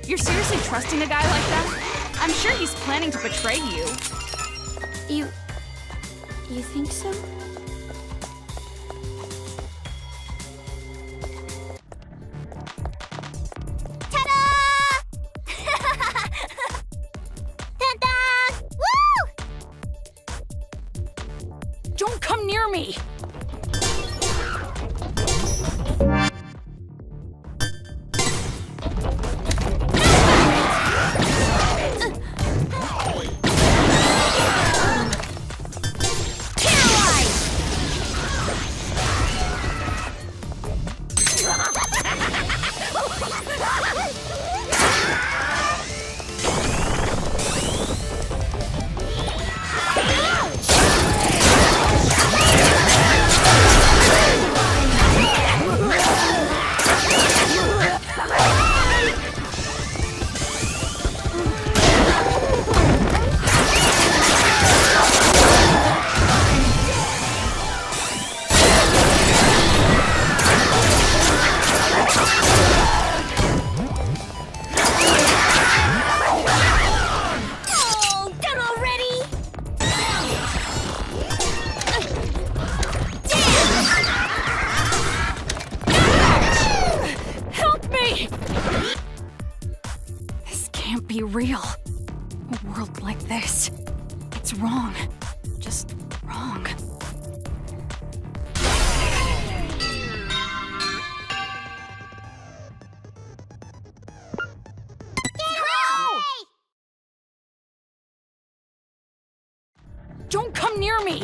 You're seriously trusting a guy like that? I'm sure he's planning to betray you. You think so? Don't come near me! Be real. A world like this. It's wrong. Just wrong. Don't come near me!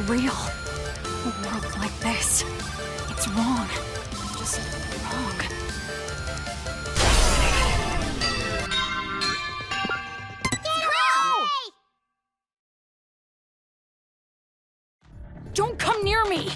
Real. A world like this. It's wrong. Just wrong. Don't come near me!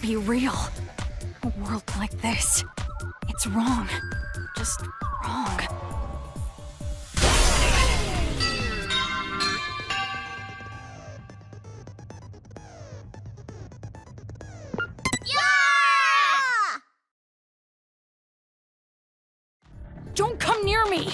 Be real. A world like this. It's wrong. Just wrong. Don't come near me!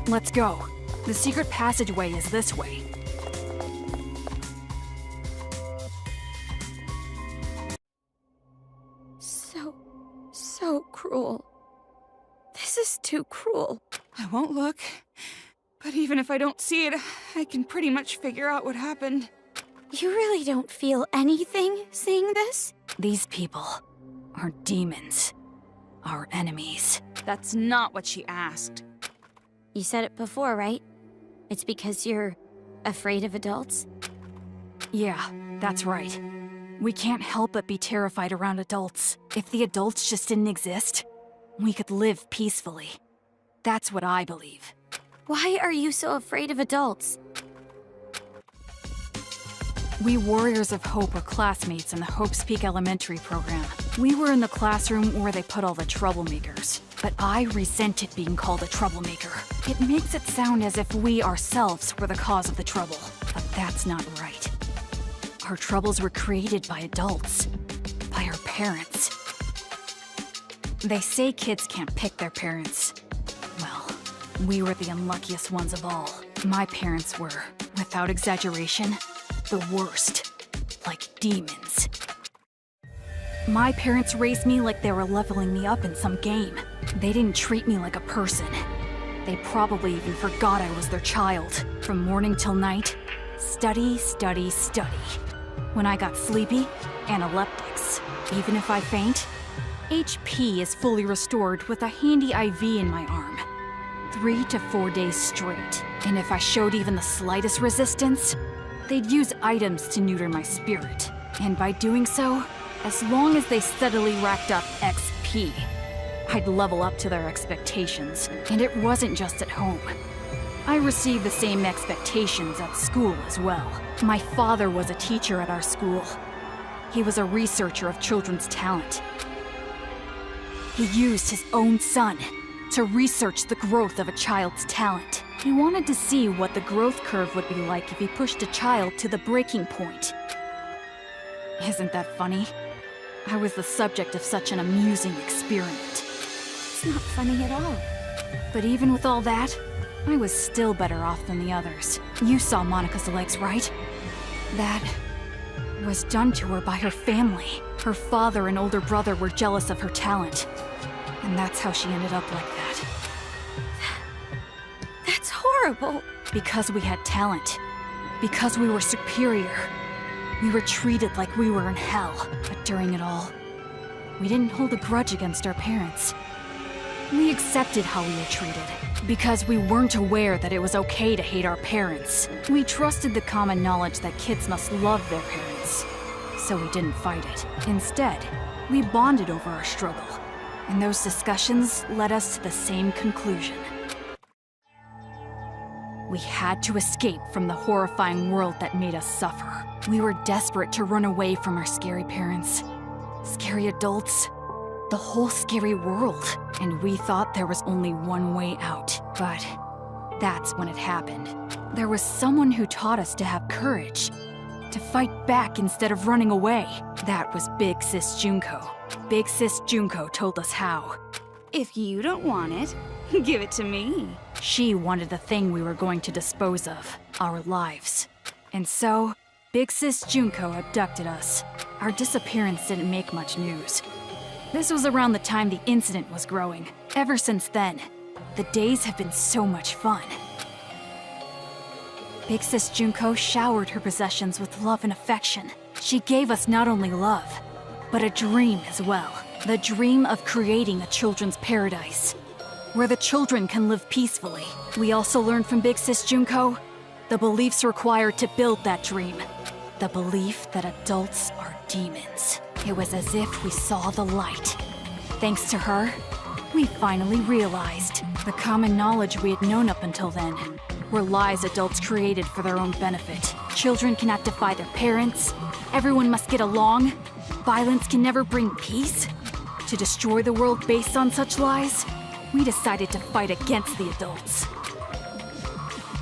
Let's go. The secret passageway is this way. So cruel. This is too cruel. I won't look. But even if I don't see it, I can pretty much figure out what happened. You really don't feel anything seeing this? These people are demons. Our enemies. That's not what she asked. You said it before, right? It's because you're afraid of adults? Yeah, that's right. We can't help but be terrified around adults. If the adults just didn't exist, we could live peacefully. That's what I believe. Why are you so afraid of adults? We Warriors of Hope were classmates in the Hope's Peak Elementary program. We were in the classroom where they put all the troublemakers. But I resented being called a troublemaker. It makes it sound as if we ourselves were the cause of the trouble. But that's not right. Our troubles were created by adults. By our parents. They say kids can't pick their parents. Well, we were the unluckiest ones of all. My parents were, without exaggeration, the worst. Like demons. My parents raised me like they were leveling me up in some game. They didn't treat me like a person. They probably even forgot I was their child. From morning till night, Study, study, study. When I got sleepy, analeptics. Even if I faint, HP is fully restored with a handy IV in my arm. 3 to 4 days straight. And if I showed even the slightest resistance, they'd use items to neuter my spirit. And by doing so, as long as they steadily racked up XP, I'd level up to their expectations. And it wasn't just at home. I received the same expectations at school as well. My father was a teacher at our school. He was a researcher of children's talent. He used his own son to research the growth of a child's talent. He wanted to see what the growth curve would be like if he pushed a child to the breaking point. Isn't that funny? I was the subject of such an amusing experiment. It's not funny at all. But even with all that, I was still better off than the others. You saw Monica's legs, right? That was done to her by her family. Her father and older brother were jealous of her talent. And that's how she ended up like that. That's horrible. Because we had talent. Because we were superior. We were treated like we were in hell. But during it all, we didn't hold a grudge against our parents. We accepted how we were treated. Because we weren't aware that it was okay to hate our parents. We trusted the common knowledge that kids must love their parents. So we didn't fight it. Instead, we bonded over our struggle. And those discussions led us to the same conclusion. We had to escape from the horrifying world that made us suffer. We were desperate to run away from our scary parents, scary adults, the whole scary world. And we thought there was only one way out. But that's when it happened. There was someone who taught us to have courage, to fight back instead of running away. That was Big Sis Junko. Big Sis Junko told us how. If you don't want it, give it to me. She wanted the thing we were going to dispose of, our lives. And so, Big Sis Junko abducted us. Our disappearance didn't make much news. This was around the time the incident was growing. Ever since then, the days have been so much fun. Big Sis Junko showered her possessions with love and affection. She gave us not only love, but a dream as well. The dream of creating a children's paradise, where the children can live peacefully. We also learned from Big Sis Junko the beliefs required to build that dream. The belief that adults are demons. It was as if we saw the light. Thanks to her, we finally realized the common knowledge we had known up until then were lies adults created for their own benefit. Children cannot defy their parents. Everyone must get along. Violence can never bring peace. To destroy the world based on such lies, we decided to fight against the adults.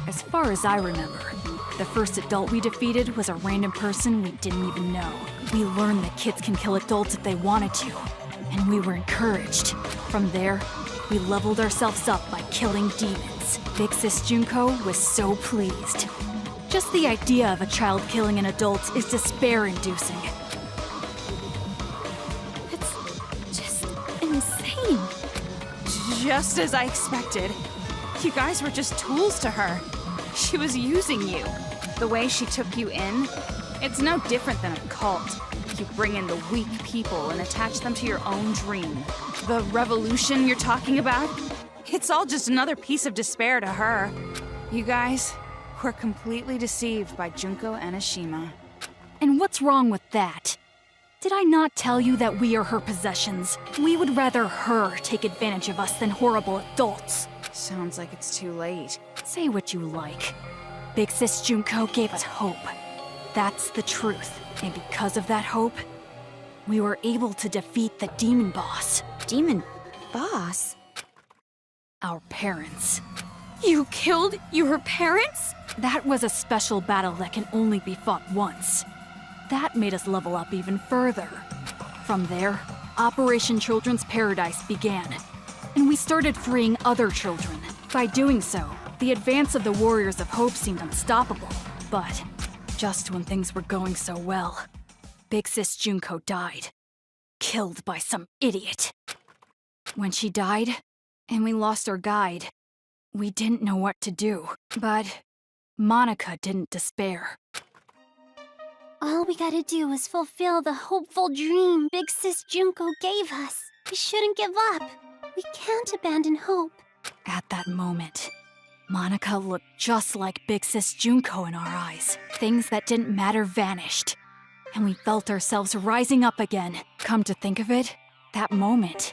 As far as I remember, the first adult we defeated was a random person we didn't even know. We learned that kids can kill adults if they wanted to, and we were encouraged. From there, we leveled ourselves up by killing demons. Big Sis Junko was so pleased. Just the idea of a child killing an adult is despair-inducing. It's just insane. Just as I expected. You guys were just tools to her. She was using you. The way she took you in, it's no different than a cult. You bring in the weak people and attach them to your own dream. The revolution you're talking about, it's all just another piece of despair to her. You guys were completely deceived by Junko Enoshima. And what's wrong with that? Did I not tell you that we are her possessions? We would rather her take advantage of us than horrible adults. Sounds like it's too late. Say what you like. Big Sis Junko gave us hope. That's the truth. And because of that hope, we were able to defeat the demon boss. Demon boss? Our parents. You killed your parents? That was a special battle that can only be fought once. That made us level up even further. From there, Operation Children's Paradise began, and we started freeing other children. By doing so, the advance of the Warriors of Hope seemed unstoppable. But just when things were going so well, Big Sis Junko died. Killed by some idiot. When she died, and we lost our guide, we didn't know what to do. But Monica didn't despair. All we gotta do is fulfill the hopeful dream Big Sis Junko gave us. We shouldn't give up. We can't abandon hope. At that moment, Monica looked just like Big Sis Junko in our eyes. Things that didn't matter vanished, and we felt ourselves rising up again. Come to think of it, that moment,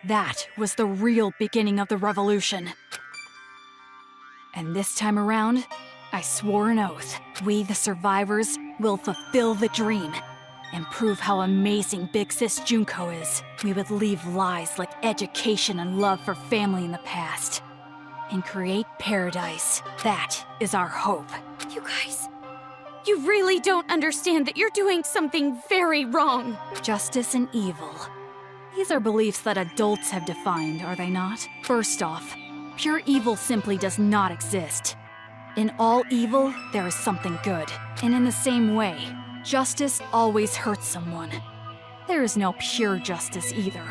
that was the real beginning of the revolution. And this time around, I swore an oath. We, the survivors, will fulfill the dream and prove how amazing Big Sis Junko is. We would leave lies like education and love for family in the past and create paradise. That is our hope. You guys, you really don't understand that you're doing something very wrong. Justice and evil. These are beliefs that adults have defined, are they not? First off, pure evil simply does not exist. In all evil, there is something good. And in the same way, justice always hurts someone. There is no pure justice either.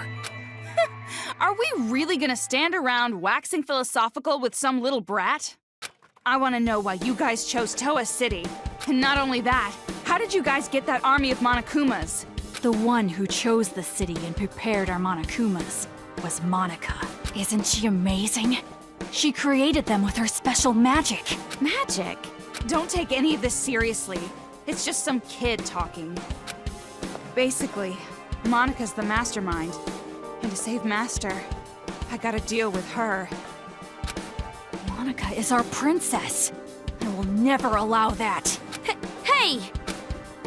Are we really gonna stand around waxing philosophical with some little brat? I wanna know why you guys chose Toa City. And not only that, how did you guys get that army of Monokumas? The one who chose the city and prepared our Monokumas was Monica. Isn't she amazing? She created them with her special magic. Magic? Don't take any of this seriously. It's just some kid talking. Basically, Monica's the mastermind. And to save Master, I gotta deal with her. Monica is our princess. I will never allow that. Hey!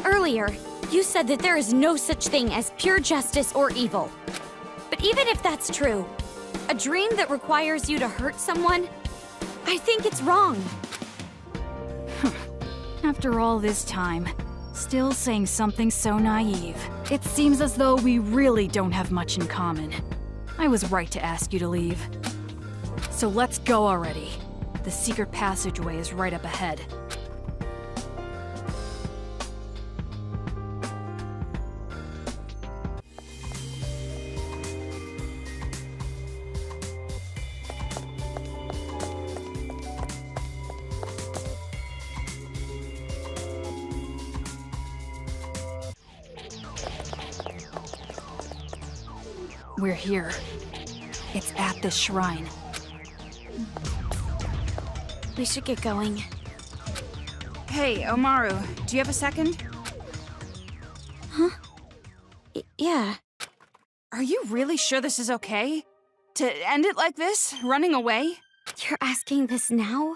Earlier, you said that there is no such thing as pure justice or evil. But even if that's true, a dream that requires you to hurt someone, I think it's wrong. After all this time, still saying something so naive. It seems as though we really don't have much in common. I was right to ask you to leave. So let's go already. The secret passageway is right up ahead. We're here. It's at this shrine. We should get going. Hey, Omaru, do you have a second? Huh? Yeah. Are you really sure this is okay? To end it like this? Running away? You're asking this now?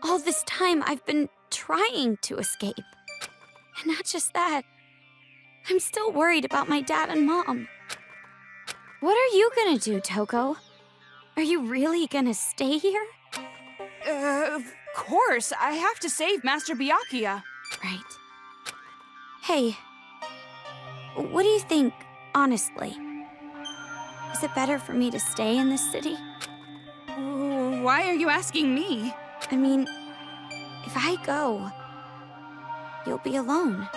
All this time I've been trying to escape. And not just that. I'm still worried about my dad and mom. What are you gonna do, Toko? Are you really gonna stay here? Of course. I have to save Master Byakuya. Right. Hey, what do you think, honestly? Is it better for me to stay in this city? Why are you asking me? I mean, if I go, you'll be alone.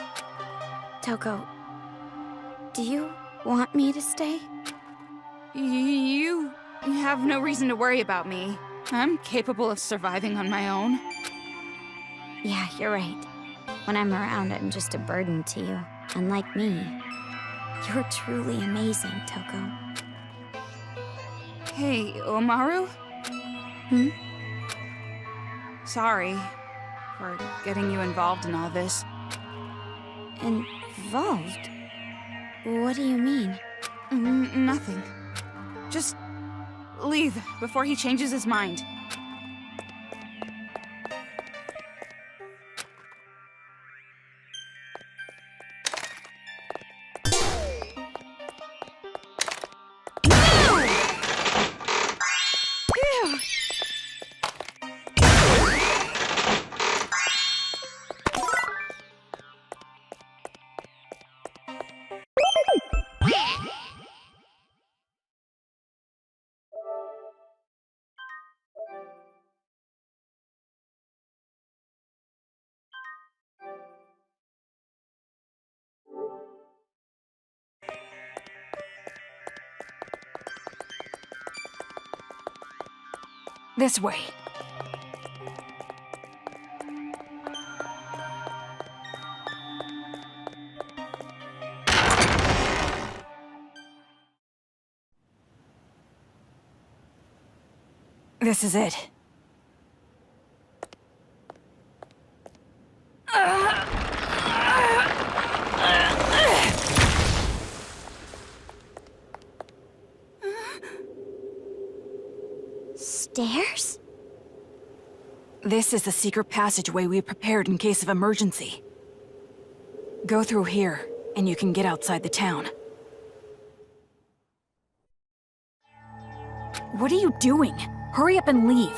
Toko, do you want me to stay? You have no reason to worry about me. I'm capable of surviving on my own. Yeah, you're right. When I'm around, I'm just a burden to you. Unlike me. You're truly amazing, Toko. Hey, Omaru? Hmm? Sorry for getting you involved in all this. Involved? What do you mean? Nothing. Just leave before he changes his mind. This way. This is it. Stairs? This is the secret passageway we prepared in case of emergency. Go through here, and you can get outside the town. What are you doing? Hurry up and leave.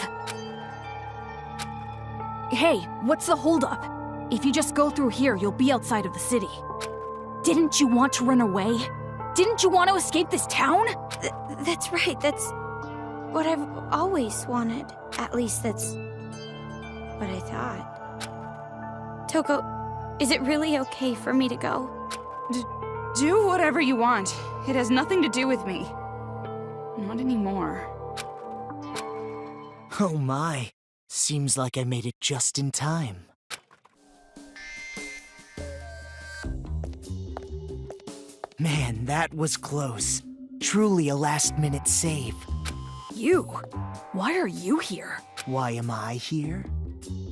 Hey, what's the holdup? If you just go through here, you'll be outside of the city. Didn't you want to run away? Didn't you want to escape this town? That's right, that's what I've always wanted. At least that's what I thought. Toko, is it really okay for me to go? Do whatever you want. It has nothing to do with me. Not anymore. Oh my. Seems like I made it just in time. Man, that was close. Truly a last-minute save. You? Why are you here? Why am I here?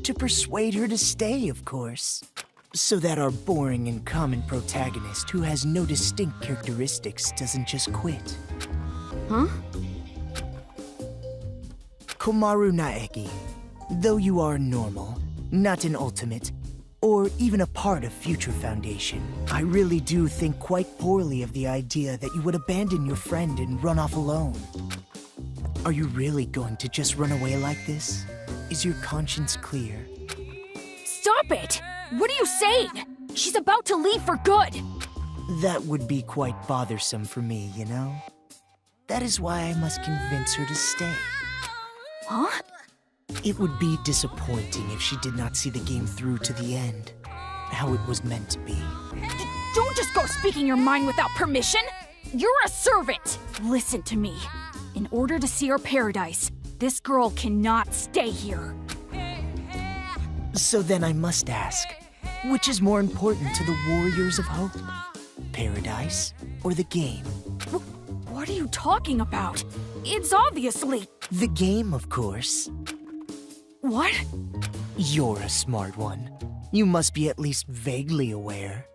To persuade her to stay, of course. So that our boring and common protagonist who has no distinct characteristics doesn't just quit. Huh? Komaru Naegi, though you are normal, not an ultimate, or even a part of Future Foundation, I really do think quite poorly of the idea that you would abandon your friend and run off alone. Are you really going to just run away like this? Is your conscience clear? Stop it! What are you saying? She's about to leave for good! That would be quite bothersome for me, you know? That is why I must convince her to stay. Huh? It would be disappointing if she did not see the game through to the end, how it was meant to be. Don't just go speaking your mind without permission! You're a servant! Listen to me. In order to see our paradise, this girl cannot stay here. So then I must ask, which is more important to the Warriors of Hope? Paradise or the game? What are you talking about? It's obviously... The game, of course. What? You're a smart one. You must be at least vaguely aware.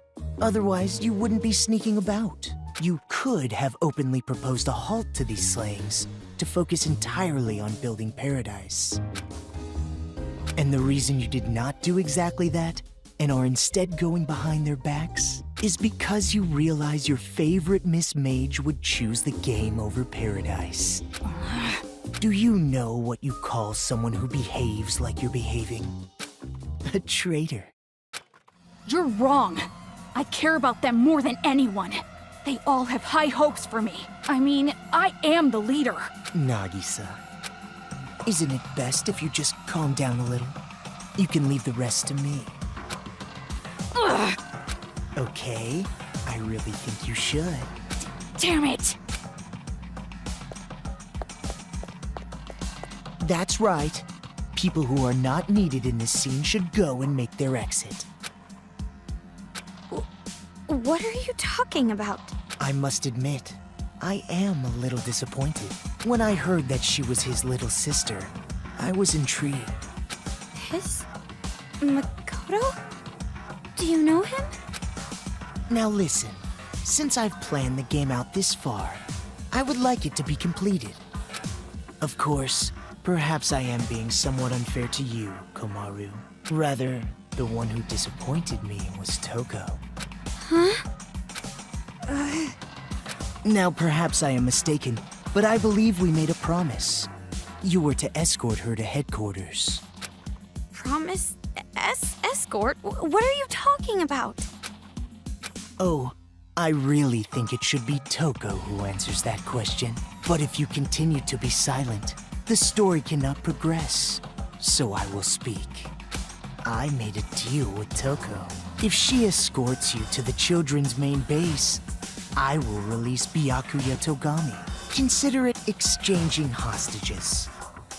Otherwise, you wouldn't be sneaking about. You could have openly proposed a halt to these slayings to focus entirely on building paradise. And the reason you did not do exactly that, and are instead going behind their backs, is because you realize your favorite Miss Mage would choose the game over paradise. Do you know what you call someone who behaves like you're behaving? A traitor. You're wrong. I care about them more than anyone. They all have high hopes for me. I mean, I am the leader. Nagisa, isn't it best if you just calm down a little? You can leave the rest to me. Ugh. Okay, I really think you should. Damn it! That's right. People who are not needed in this scene should go and make their exit. What are you talking about? I must admit, I am a little disappointed. When I heard that she was his little sister, I was intrigued. His? Makoto? Do you know him? Now listen, since I've planned the game out this far, I would like it to be completed. Of course, perhaps I am being somewhat unfair to you, Komaru. Rather, the one who disappointed me was Toko. Huh? Now perhaps I am mistaken, but I believe we made a promise. You were to escort her to headquarters. Promise? Escort? What are you talking about? Oh, I really think it should be Toko who answers that question. But if you continue to be silent, the story cannot progress. So I will speak. I made a deal with Toko. If she escorts you to the children's main base, I will release Byakuya Togami. Consider it exchanging hostages.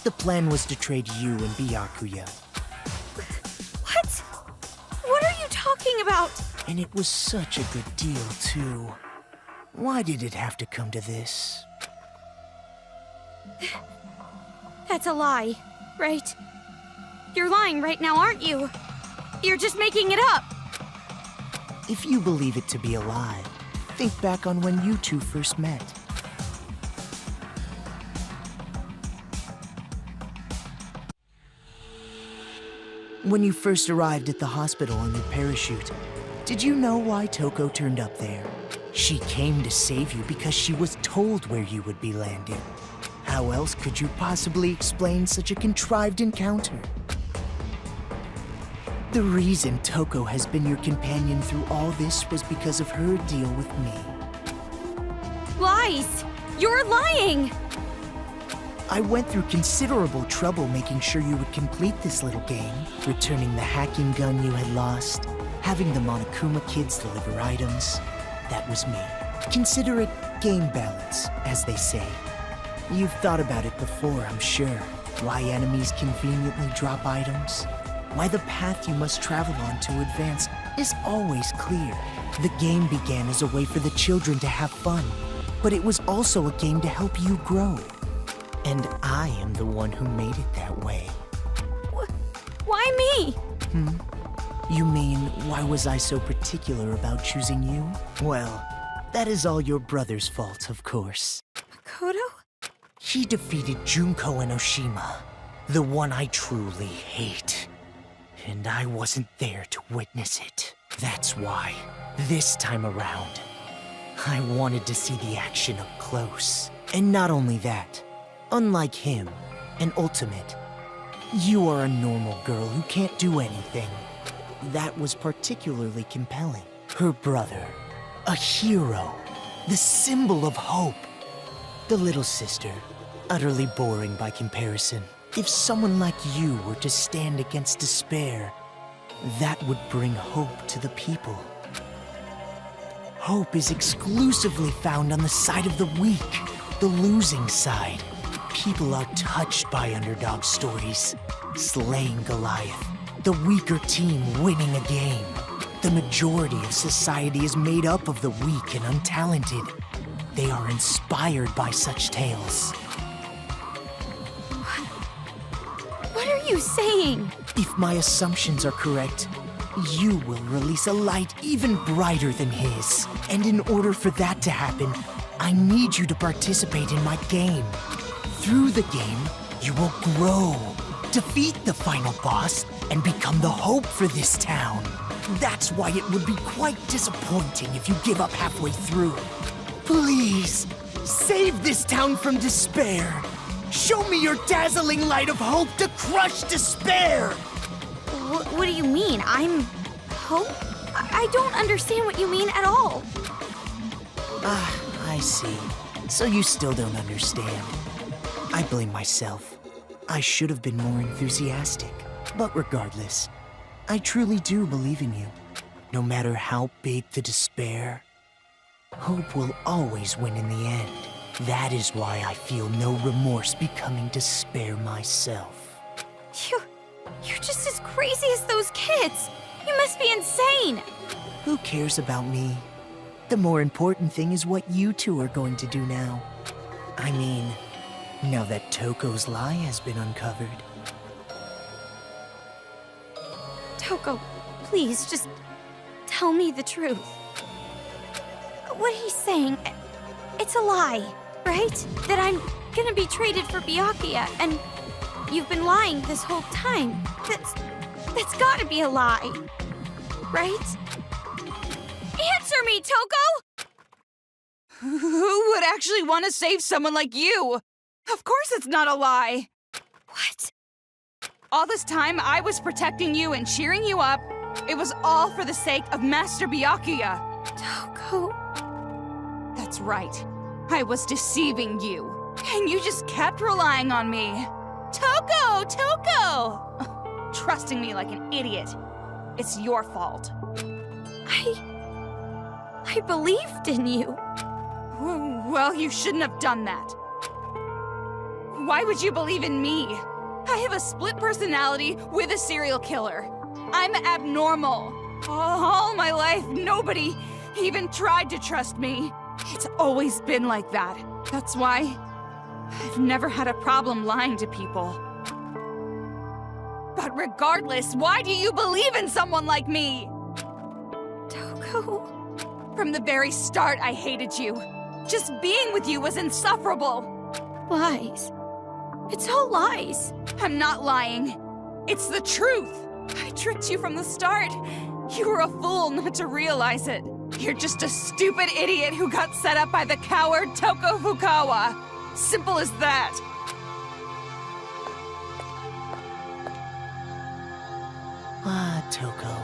The plan was to trade you and Byakuya. What? What are you talking about? And it was such a good deal, too. Why did it have to come to this? That's a lie, right? You're lying right now, aren't you? You're just making it up! If you believe it to be a lie, think back on when you two first met. When you first arrived at the hospital on your parachute, did you know why Toko turned up there? She came to save you because she was told where you would be landing. How else could you possibly explain such a contrived encounter? The reason Toko has been your companion through all this was because of her deal with me. Lies! You're lying! I went through considerable trouble making sure you would complete this little game, returning the hacking gun you had lost, having the Monokuma kids deliver items. That was me. Consider it game balance, as they say. You've thought about it before, I'm sure. Why enemies conveniently drop items? Why the path you must travel on to advance is always clear. The game began as a way for the children to have fun, but it was also a game to help you grow. And I am the one who made it that way. Why me? You mean, why was I so particular about choosing you? Well, that is all your brother's fault, of course. Makoto? He defeated Junko and Oshima, the one I truly hate. And I wasn't there to witness it. That's why, this time around, I wanted to see the action up close. And not only that, unlike him, an ultimate, you are a normal girl who can't do anything. That was particularly compelling. Her brother, a hero, the symbol of hope. The little sister, utterly boring by comparison. If someone like you were to stand against despair, that would bring hope to the people. Hope is exclusively found on the side of the weak, the losing side. People are touched by underdog stories, slaying Goliath, the weaker team winning a game. The majority of society is made up of the weak and untalented. They are inspired by such tales. What are you saying? If my assumptions are correct, you will release a light even brighter than his. And in order for that to happen, I need you to participate in my game. Through the game, you will grow, defeat the final boss, and become the hope for this town. That's why it would be quite disappointing if you give up halfway through. Please, save this town from despair. Show me your dazzling light of hope to crush despair! What do you mean? I'm... hope? I don't understand what you mean at all. I see. So you still don't understand. I blame myself. I should have been more enthusiastic. But regardless, I truly do believe in you. No matter how big the despair, hope will always win in the end. That is why I feel no remorse becoming despair myself. You're just as crazy as those kids! You must be insane! Who cares about me? The more important thing is what you two are going to do now. I mean, now that Toko's lie has been uncovered. Toko, please, just tell me the truth. What he's saying, it's a lie, right? That I'm gonna be traded for Byakuya, and you've been lying this whole time. That's gotta be a lie, right? Answer me, Toko! Who would actually want to save someone like you? Of course it's not a lie. What? All this time I was protecting you and cheering you up. It was all for the sake of Master Byakuya. Toko... That's right. I was deceiving you. And you just kept relying on me. Toko! Toko! Trusting me like an idiot. It's your fault. I believed in you. Well, you shouldn't have done that. Why would you believe in me? I have a split personality with a serial killer. I'm abnormal. All my life, nobody even tried to trust me. It's always been like that. That's why I've never had a problem lying to people. But regardless, why do you believe in someone like me? Toko. From the very start, I hated you. Just being with you was insufferable. Lies. It's all lies. I'm not lying. It's the truth. I tricked you from the start. You were a fool not to realize it. You're just a stupid idiot who got set up by the coward Toko Fukawa. Simple as that. Ah, Toko.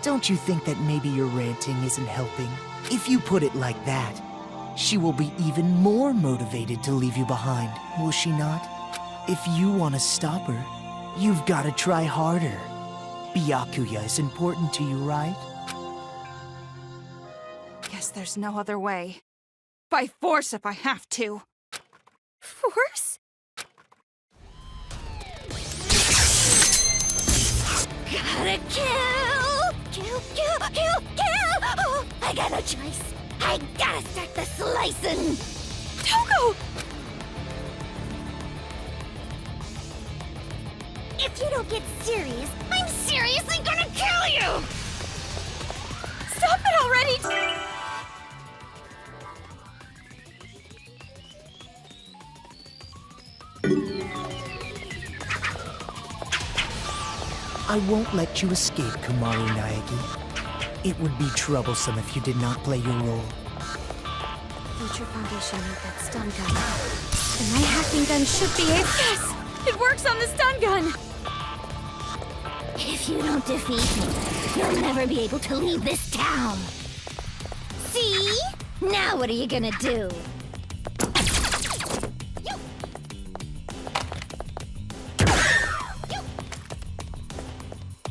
Don't you think that maybe your ranting isn't helping? If you put it like that, she will be even more motivated to leave you behind, will she not? If you want to stop her, you've got to try harder. Byakuya is important to you, right? Guess there's no other way. By force if I have to. Force? Gotta kill! Kill, kill, kill, kill! Oh, I got no choice. I gotta start the slicing! Toko! If you don't get serious, I'm seriously gonna kill you! Stop it already! I won't let you escape, Komaru Naegi. It would be troublesome if you did not play your role. Future Foundation made that stun gun. And my hacking gun should be able— Yes! It works on the stun gun! If you don't defeat me, you'll never be able to leave this town. See? Now what are you gonna do?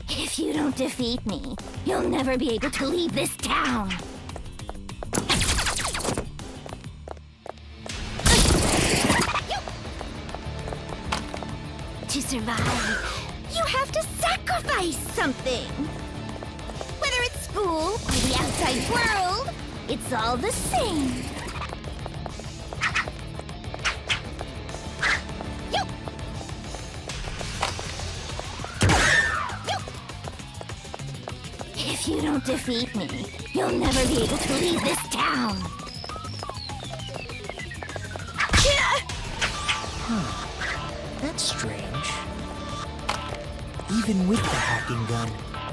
If you don't defeat me, you'll never be able to leave this town. To survive, you have to sacrifice something. Whether it's school or the outside world, it's all the same. If you don't defeat me, you'll never be able to leave this town. That's strange. Even with the hacking gun,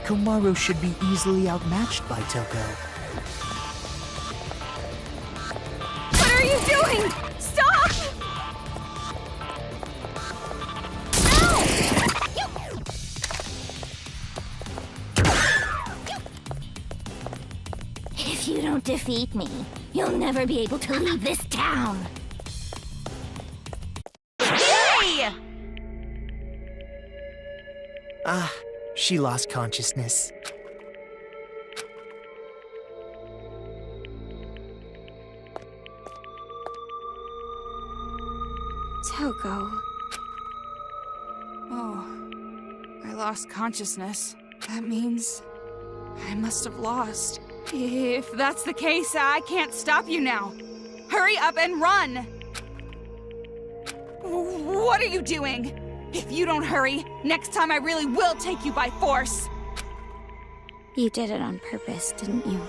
Komaru should be easily outmatched by Toko. What are you doing? Stop! If you don't defeat me, you'll never be able to leave this town. Hey! Ah, she lost consciousness. Toko. Oh, I lost consciousness. That means I must have lost. If that's the case, I can't stop you now. Hurry up and run! What are you doing? If you don't hurry, next time I really will take you by force. You did it on purpose, didn't you?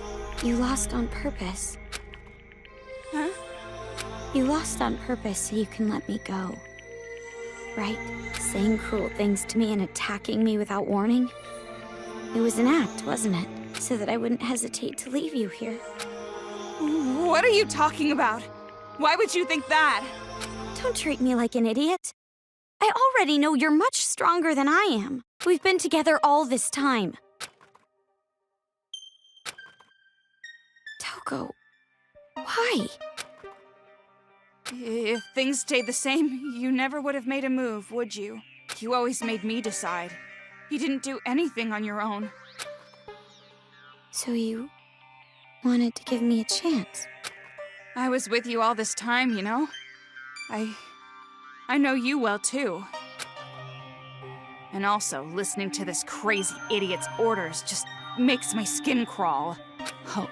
You lost on purpose. Huh? You lost on purpose so you can let me go. Right? Saying cruel things to me and attacking me without warning? It was an act, wasn't it? So that I wouldn't hesitate to leave you here. What are you talking about? Why would you think that? Don't treat me like an idiot. I already know you're much stronger than I am. We've been together all this time. Toko, why? If things stayed the same, you never would have made a move, would you? You always made me decide. You didn't do anything on your own. So you wanted to give me a chance? I was with you all this time, you know? I know you well, too. And also, listening to this crazy idiot's orders just makes my skin crawl. Hope.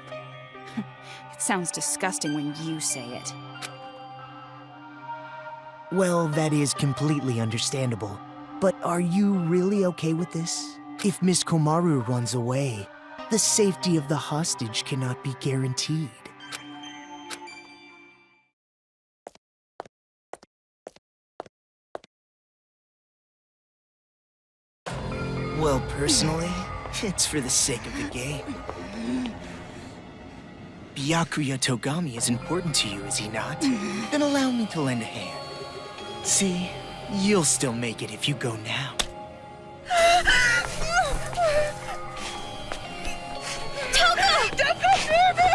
It sounds disgusting when you say it. Well, that is completely understandable. But are you really okay with this? If Miss Komaru runs away, the safety of the hostage cannot be guaranteed. Well, personally, it's for the sake of the game. Byakuya Togami is important to you, is he not? Then allow me to lend a hand. See, you'll still make it if you go now. Toko! Don't go near me!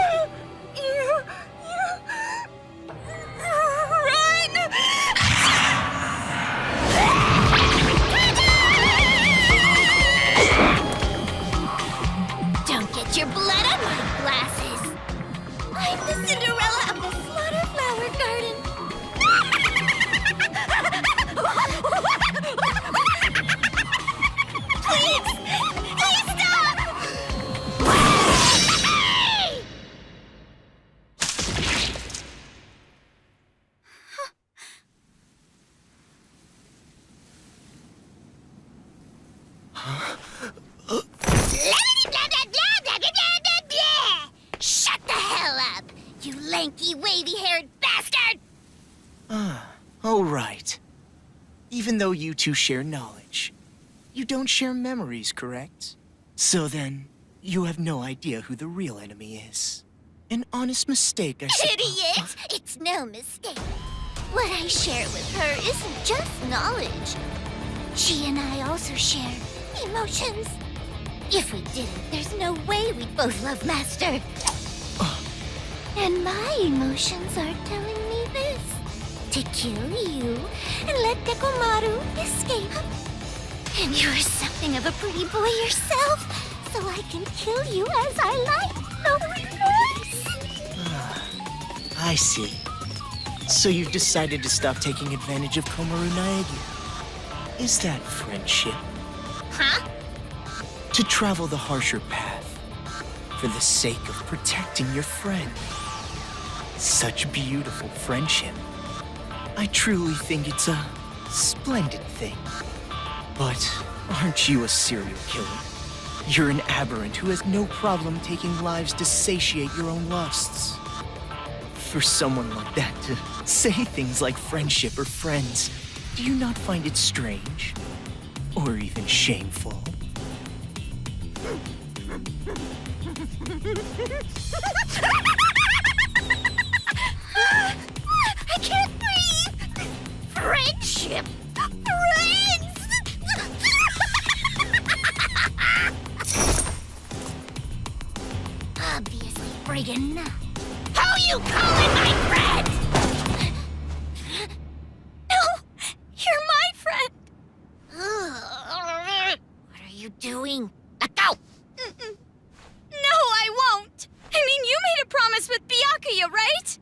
Run! Don't get your blood on my glasses. I'm the Cinderella of the Slaughter Flower Garden. Please! Please stop! Shut the hell up, you lanky, wavy-haired bastard! Oh, right. Even though you two share knowledge, you don't share memories, correct? So then, you have no idea who the real enemy is. An honest mistake, I suppose. Idiot! It's no mistake. What I share with her isn't just knowledge. She and I also share emotions. If we didn't, there's no way we'd both love Master. And my emotions are telling me this. To kill you and let Dekomaru escape. And you're something of a pretty boy yourself, so I can kill you as I like. No remorse. I see. So you've decided to stop taking advantage of Komaru Naegi. Is that friendship? Huh? To travel the harsher path, for the sake of protecting your friend. Such beautiful friendship. I truly think it's a splendid thing. But aren't you a serial killer? You're an aberrant who has no problem taking lives to satiate your own lusts. For someone like that to say things like friendship or friends, do you not find it strange? Or even shameful? I can't breathe! Friendship! Friends! Obviously friggin' not. How you calling my friend? No! You're my friend! What are you doing? Let go! No, I won't! I mean, you made a promise with Byakuya, right?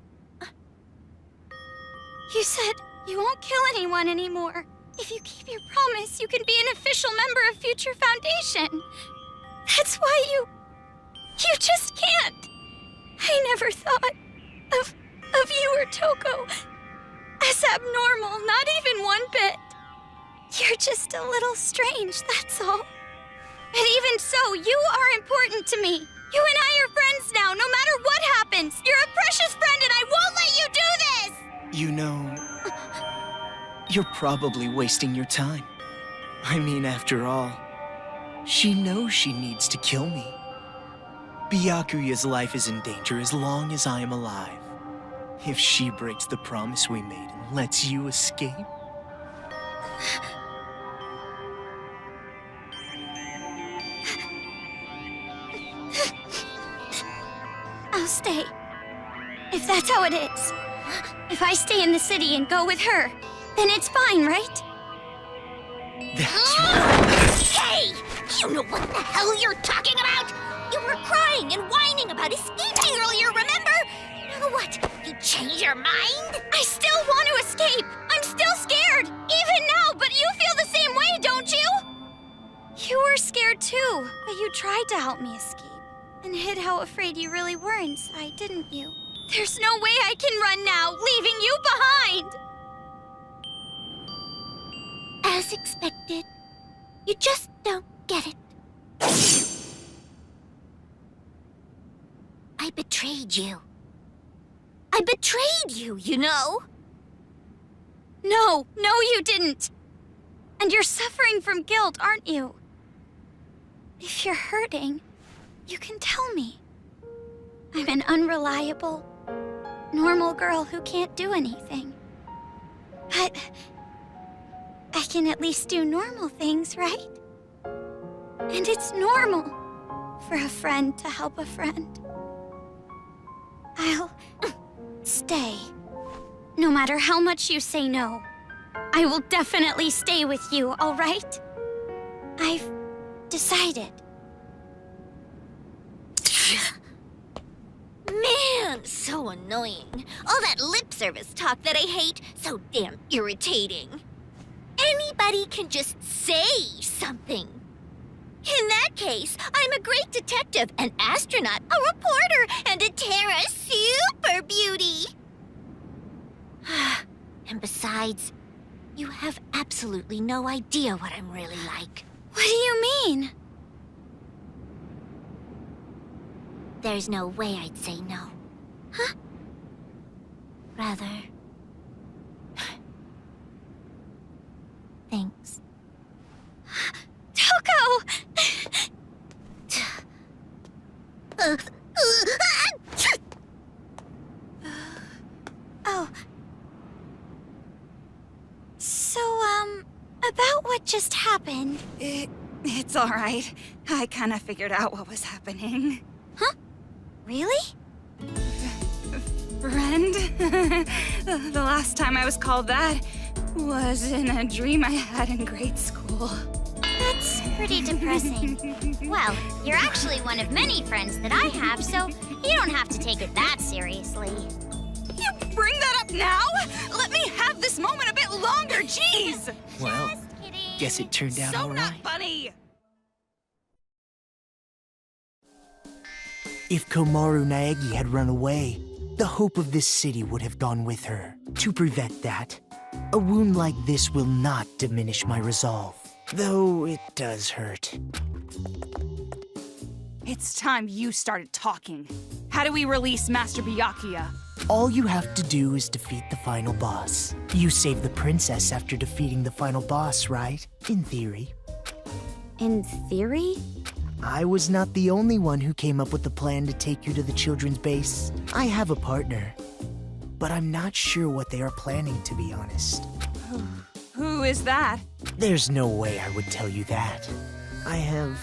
You said you won't kill anyone anymore. If you keep your promise, you can be an official member of Future Foundation. That's why you just can't. I never thought of you or Toko as abnormal, not even one bit. You're just a little strange, that's all. But even so, you are important to me. You and I are friends now, no matter what happens. You're a precious friend and I won't let you do this! You know, you're probably wasting your time. I mean, after all, she knows she needs to kill me. Byakuya's life is in danger as long as I am alive. If she breaks the promise we made and lets you escape... I'll stay. If that's how it is. If I stay in the city and go with her, then it's fine, right? That's right. Hey! You know what the hell you're talking about? You were crying and whining about escaping earlier, remember? Now what? You change your mind? I still want to escape! I'm still scared! Even now, but you feel the same way, don't you? You were scared too, but you tried to help me escape. And hid how afraid you really were inside, didn't you? There's no way I can run now, leaving you behind! expected. You just don't get it. I betrayed you. I betrayed you, you know? No, you didn't. And you're suffering from guilt, aren't you? If you're hurting, you can tell me. I'm an unreliable, normal girl who can't do anything. But I can at least do normal things, right? And it's normal for a friend to help a friend. I'll stay. No matter how much you say no, I will definitely stay with you, all right? I've decided. Man, so annoying. All that lip service talk that I hate, so damn irritating. Anybody can just say something. In that case, I'm a great detective, an astronaut, a reporter, and a Terra super beauty. And besides, you have absolutely no idea what I'm really like. What do you mean? There's no way I'd say no. Huh? Rather... Thanks. Toko! Oh. So, about what just happened. It's all right. I kind of figured out what was happening. Huh? Really? Friend? The last time I was called that was in a dream I had in grade school. That's pretty depressing. Well, you're actually one of many friends that I have, so you don't have to take it that seriously. You bring that up now? Let me have this moment a bit longer, jeez! Well, guess it turned out all So right. not funny! If Komaru Naegi had run away, the hope of this city would have gone with her. To prevent that, a wound like this will not diminish my resolve, though it does hurt. It's time you started talking. How do we release Master Byakuya? All you have to do is defeat the final boss. You saved the princess after defeating the final boss, right? In theory. In theory? I was not the only one who came up with the plan to take you to the children's base. I have a partner, but I'm not sure what they are planning, to be honest. Who is that? There's no way I would tell you that. I have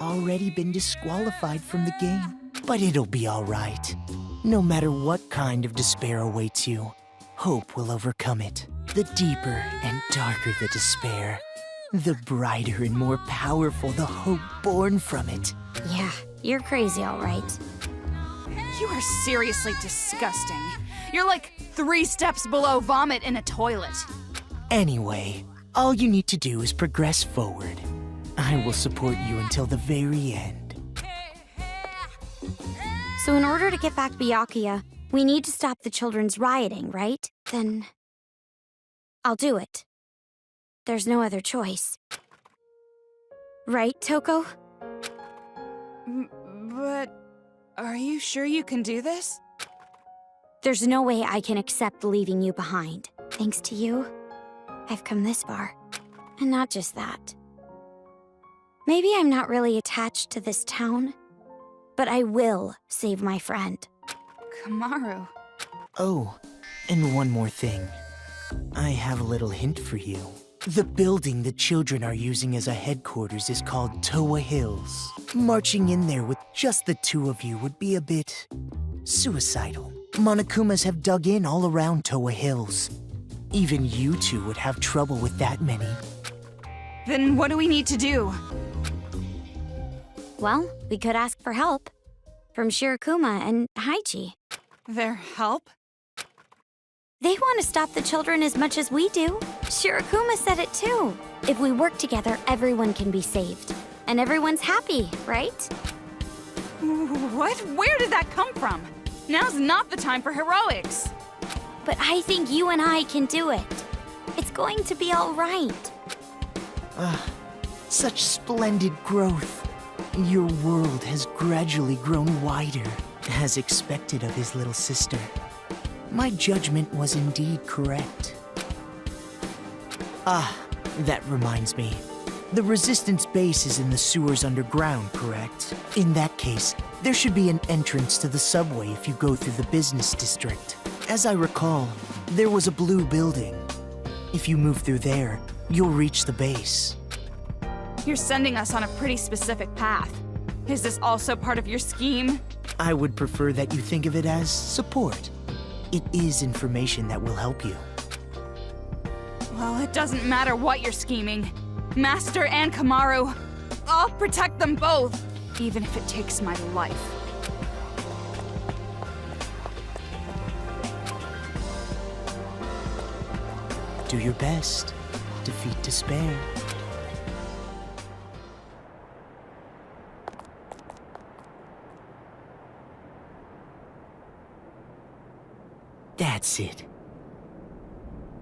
already been disqualified from the game, but it'll be all right. No matter what kind of despair awaits you, hope will overcome it. The deeper and darker the despair, the brighter and more powerful the hope born from it. Yeah, you're crazy, all right. You are seriously disgusting. You're like 3 steps below vomit in a toilet. Anyway, all you need to do is progress forward. I will support you until the very end. So in order to get back Byakuya, we need to stop the children's rioting, right? Then I'll do it. There's no other choice. Right, Toko? But are you sure you can do this? There's no way I can accept leaving you behind. Thanks to you, I've come this far. And not just that. Maybe I'm not really attached to this town, but I will save my friend. Komaru. Oh, and one more thing. I have a little hint for you. The building the children are using as a headquarters is called Toa Hills. Marching in there with just the two of you would be a bit suicidal. Monokumas have dug in all around Toa Hills. Even you two would have trouble with that many. Then what do we need to do? Well, we could ask for help. From Shirokuma and Haichi. Their help? They want to stop the children as much as we do. Shirokuma said it too. If we work together, everyone can be saved. And everyone's happy, right? What? Where did that come from? Now's not the time for heroics. But I think you and I can do it. It's going to be all right. Such splendid growth. Your world has gradually grown wider, as expected of his little sister. My judgment was indeed correct. That reminds me. The Resistance base is in the sewers underground, correct? In that case, there should be an entrance to the subway if you go through the business district. As I recall, there was a blue building. If you move through there, you'll reach the base. You're sending us on a pretty specific path. Is this also part of your scheme? I would prefer that you think of it as support. It is information that will help you. Well, it doesn't matter what you're scheming. Master and Kamaru, I'll protect them both, even if it takes my life. Do your best. Defeat despair. That's it.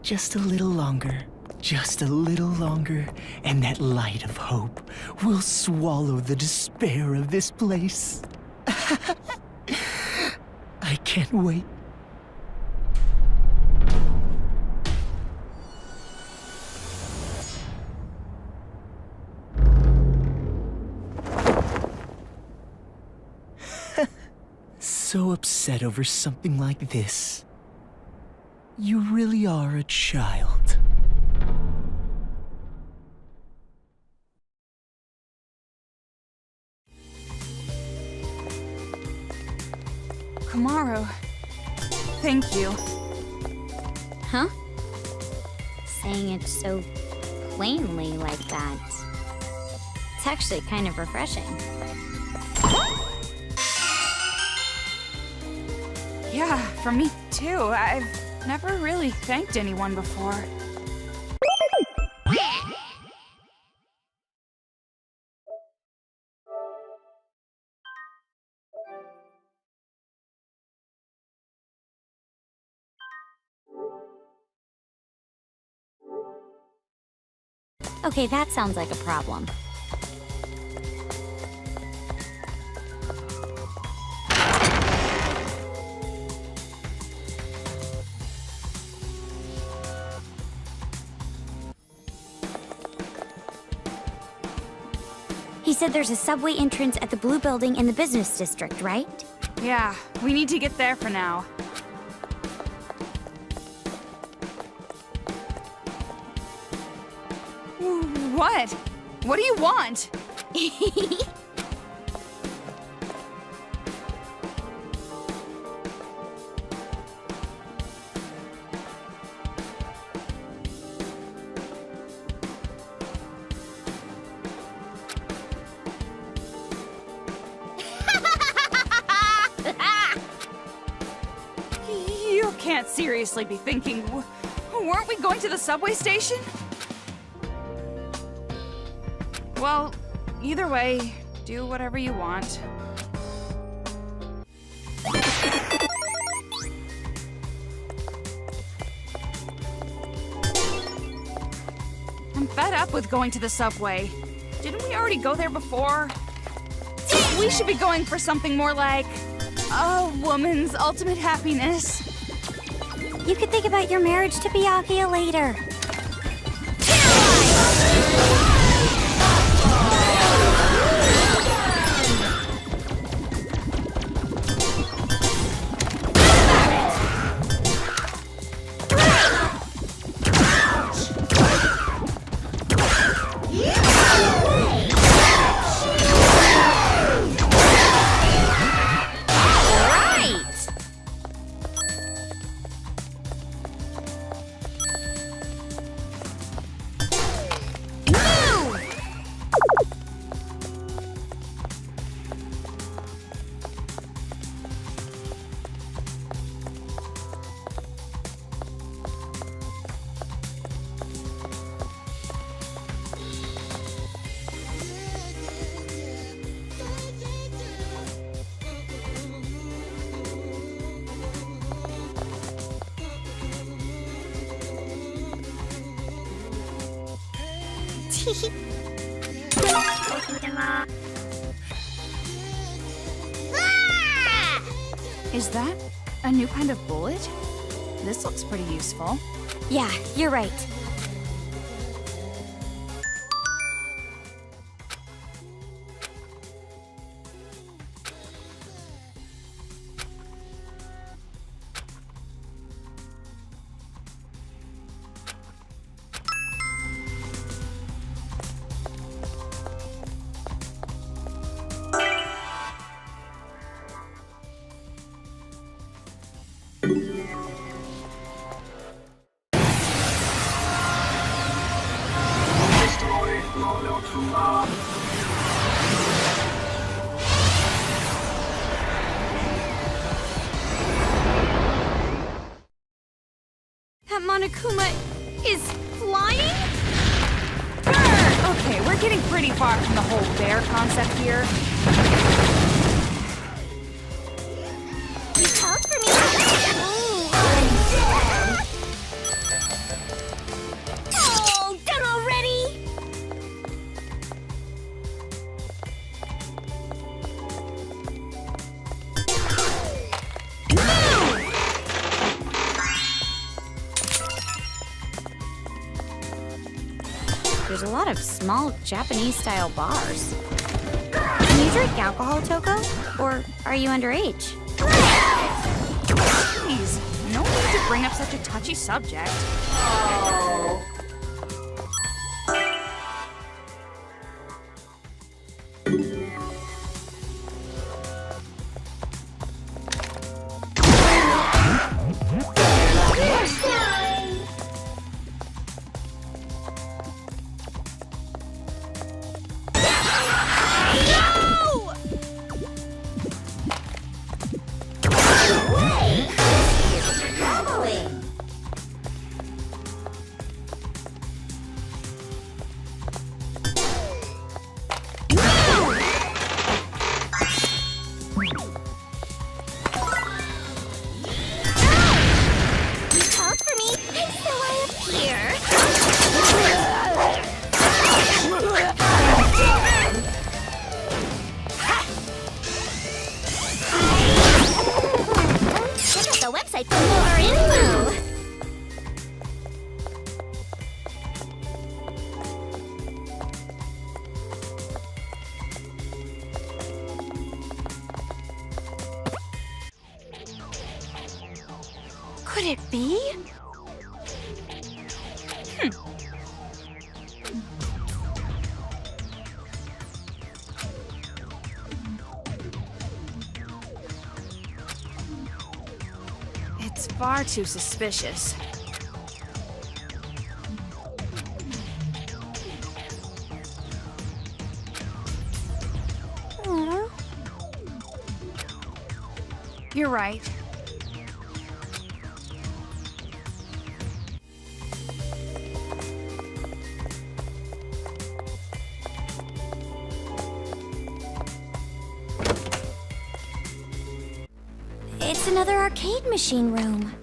Just a little longer. Just a little longer, and that light of hope will swallow the despair of this place. I can't wait. So upset over something like this. You really are a child. Kamaru, thank you. Huh? Saying it so plainly like that. It's actually kind of refreshing. Yeah, for me too. I've never really thanked anyone before. Okay, that sounds like a problem. He said there's a subway entrance at the blue building in the business district, right? Yeah, we need to get there for now. What? What do you want? You can't seriously be thinking, weren't we going to the subway station? Well, either way, do whatever you want. I'm fed up with going to the subway. Didn't we already go there before? We should be going for something more like a woman's ultimate happiness. You could think about your marriage to Byakuya later. Is that a new kind of bullet? This looks pretty useful. Yeah, you're right. That Monokuma is flying? Okay, we're getting pretty far from the whole bear concept here. You called for me. Oh, done already? There's a lot of small Japanese-style bars. Can you drink alcohol, Toko? Or are you underage? Please, no need to bring up such a touchy subject. Could it be? It's far too suspicious. You're right. It's another arcade machine room.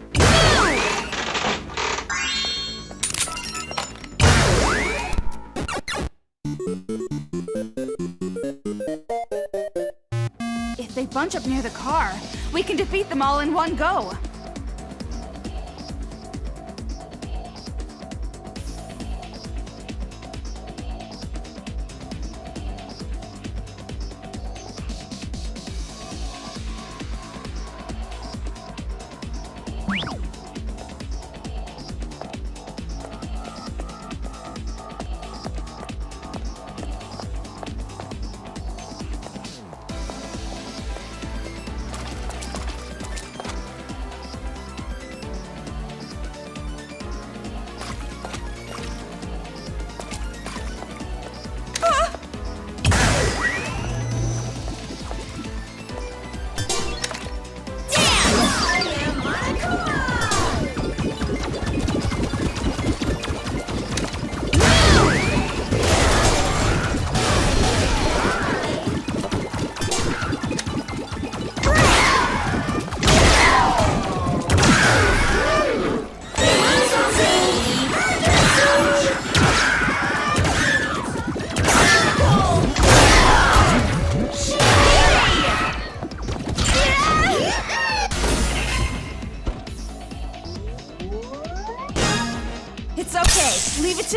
If they bunch up near the car, we can defeat them all in one go.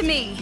me!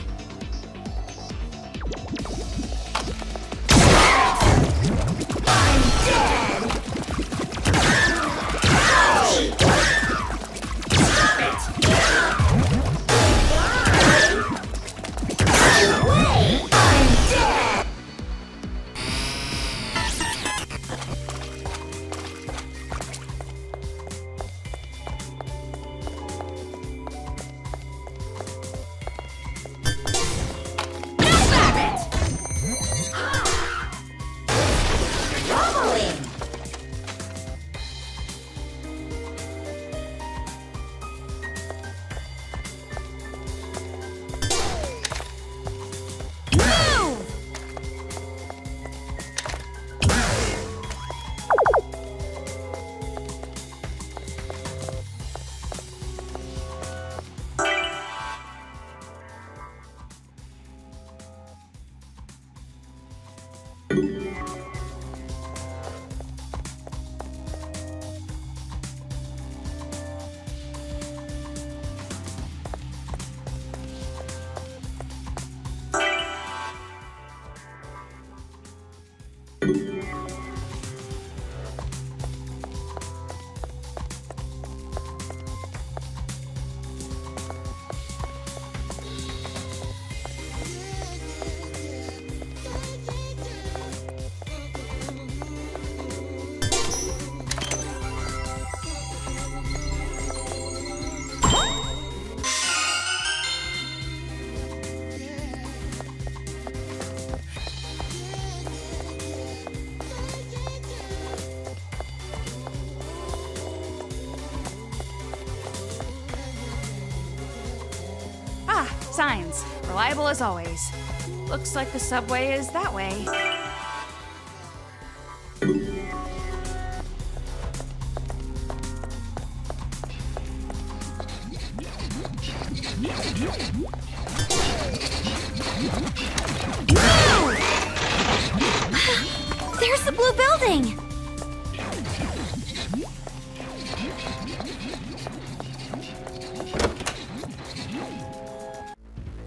Signs. Reliable as always. Looks like the subway is that way. There's the blue building!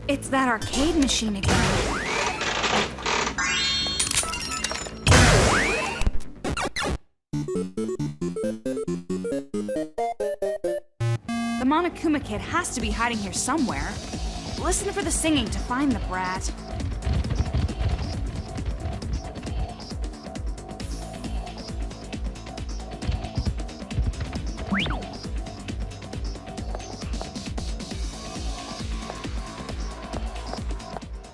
It's that arcade machine again. The Monokuma kid has to be hiding here somewhere. Listen for the singing to find the brat.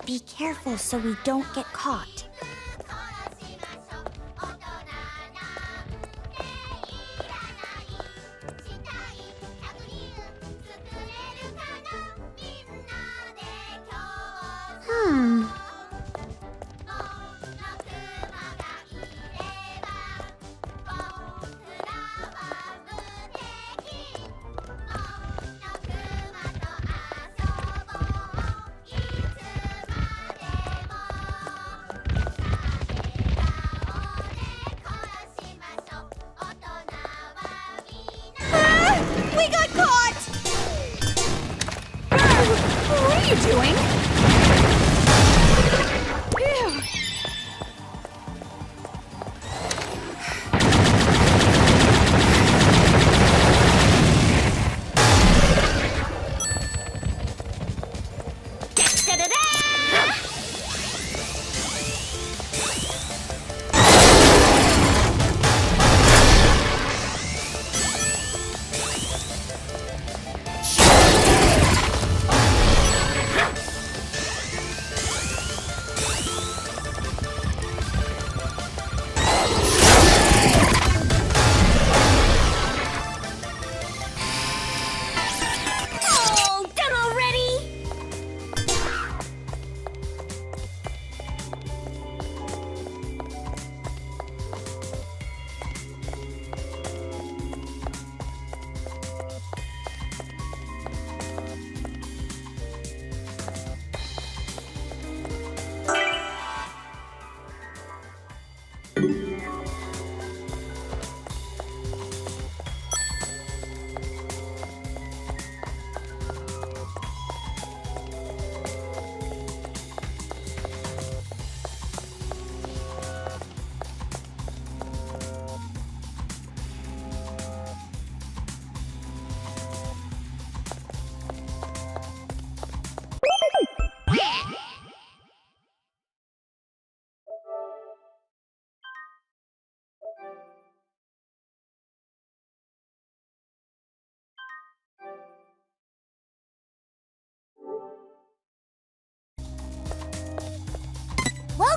Be careful so we don't get caught.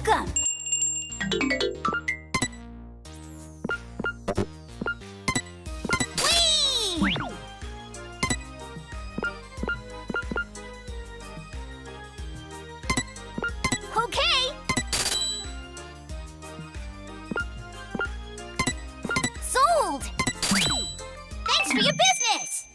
Welcome! Whee! Okay! Sold! Thanks for your business!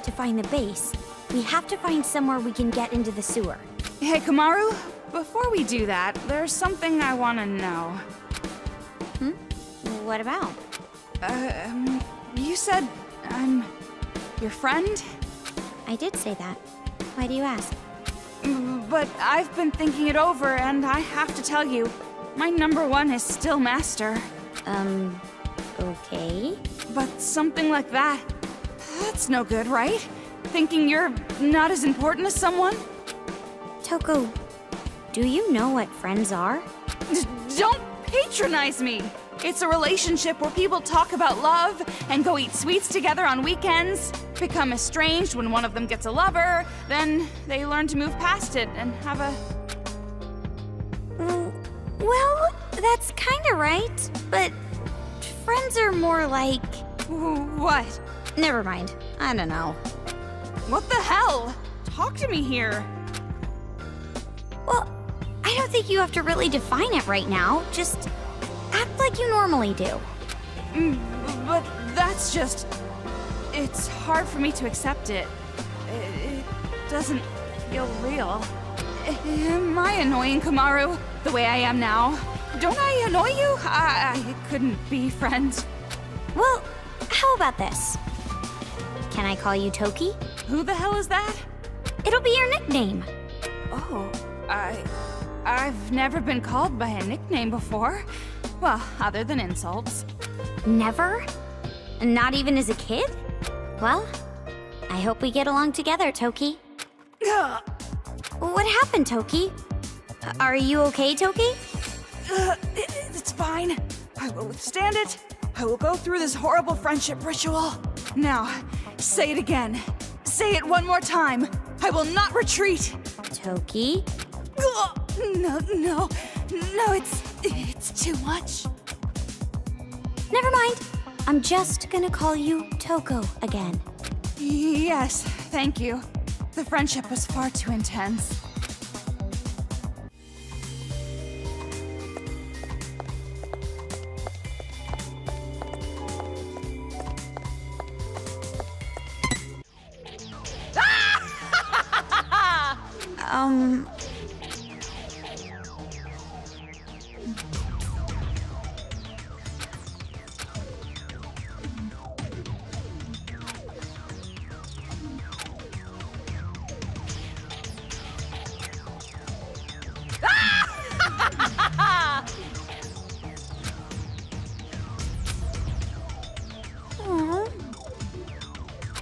To find the base, we have to find somewhere we can get into the sewer. Hey, Kamaru, before we do that, there's something I want to know. What about? You said I'm your friend? I did say that. Why do you ask? But I've been thinking it over, and I have to tell you, my number one is still Master. Okay. But something like that, that's no good, right? Thinking you're not as important as someone? Toko, do you know what friends are? Don't patronize me! It's a relationship where people talk about love and go eat sweets together on weekends, become estranged when one of them gets a lover, then they learn to move past it and have a... Well, that's kinda right, but friends are more like... What? Never mind. I don't know. What the hell? Talk to me here. Well, I don't think you have to really define it right now. Just act like you normally do. But that's just... It's hard for me to accept it. It doesn't feel real. Am I annoying, Kamaru? The way I am now? Don't I annoy you? I couldn't be friends. Well, how about this? Can I call you Toki? Who the hell is that? It'll be your nickname. Oh, I've never been called by a nickname before. Well, other than insults. Never? Not even as a kid? Well, I hope we get along together, Toki. What happened, Toki? Are you okay, Toki? It's fine. I will withstand it. I will go through this horrible friendship ritual. Now, say it again. Say it one more time. I will not retreat. Toki? No, it's too much. Never mind. I'm just gonna call you Toko again. Yes, thank you. The friendship was far too intense.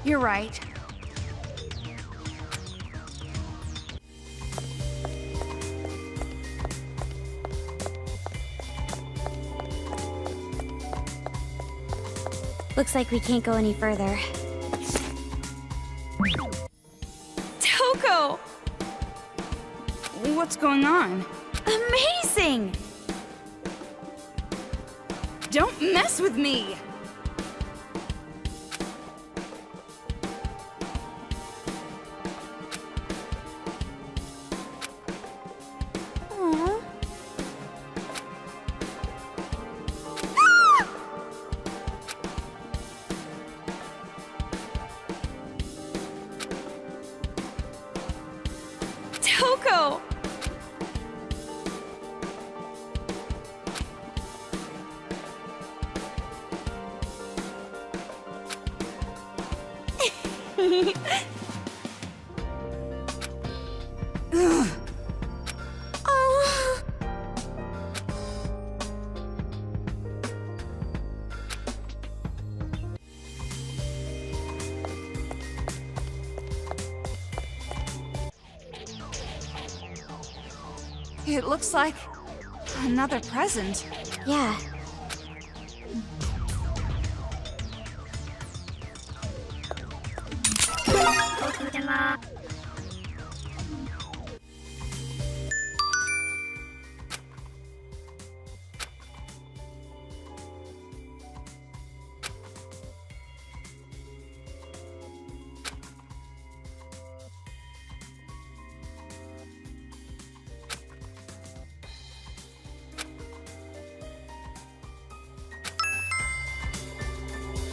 You're right. Looks like we can't go any further. Toko! What's going on? Amazing! Don't mess with me! Toko! It looks like another present. Yeah.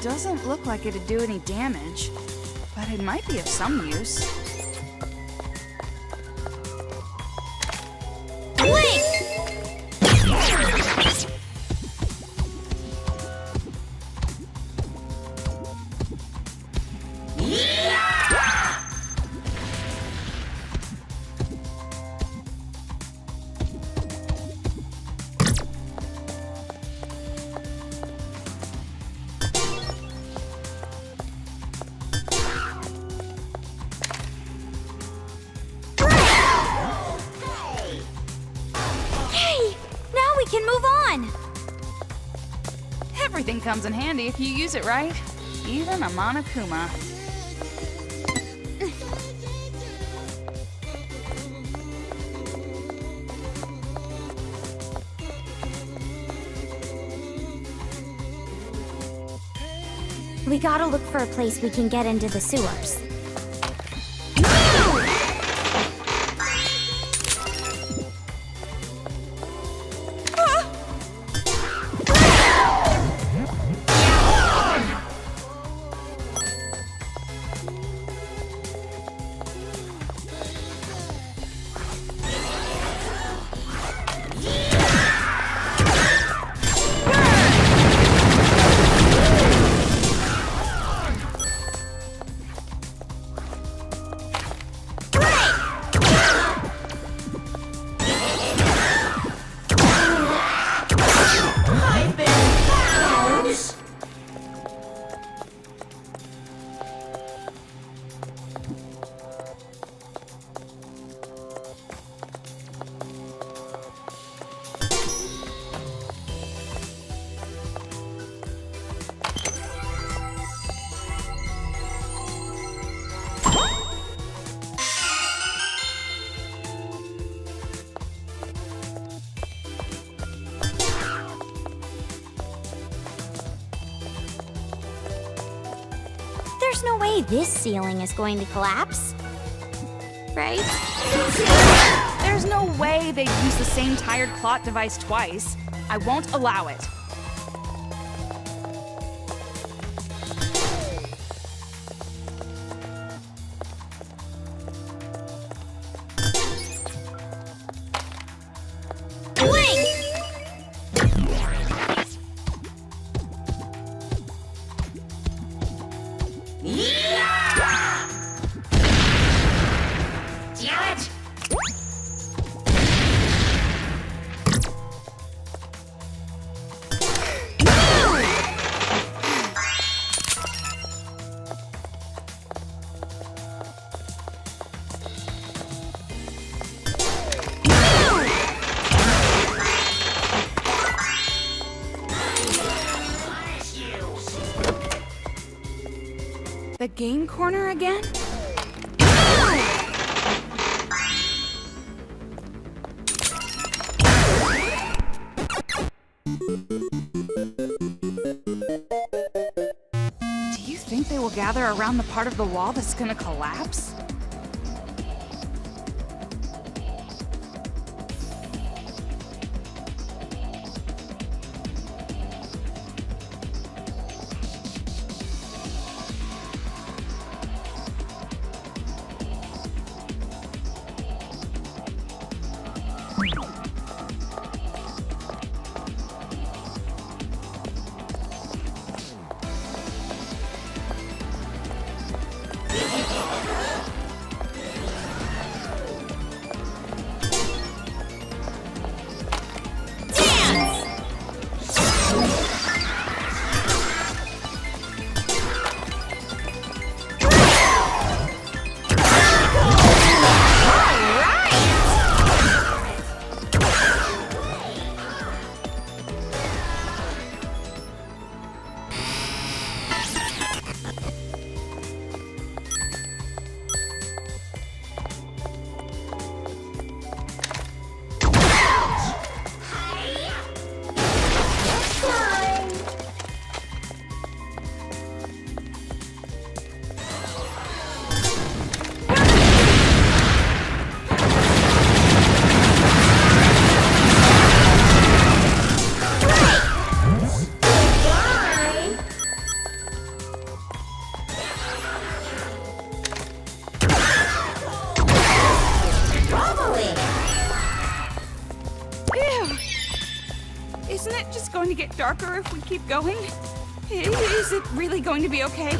Doesn't look like it'd do any damage, but it might be of some use. Can move on! Everything comes in handy if you use it right. Even a Monokuma. We gotta look for a place we can get into the sewers. There's no way this ceiling is going to collapse. Right? There's no way they'd use the same tired plot device twice. I won't allow it. The game corner again? Do you think they will gather around the part of the wall that's gonna collapse? going to get darker if we keep going? Is it really going to be okay?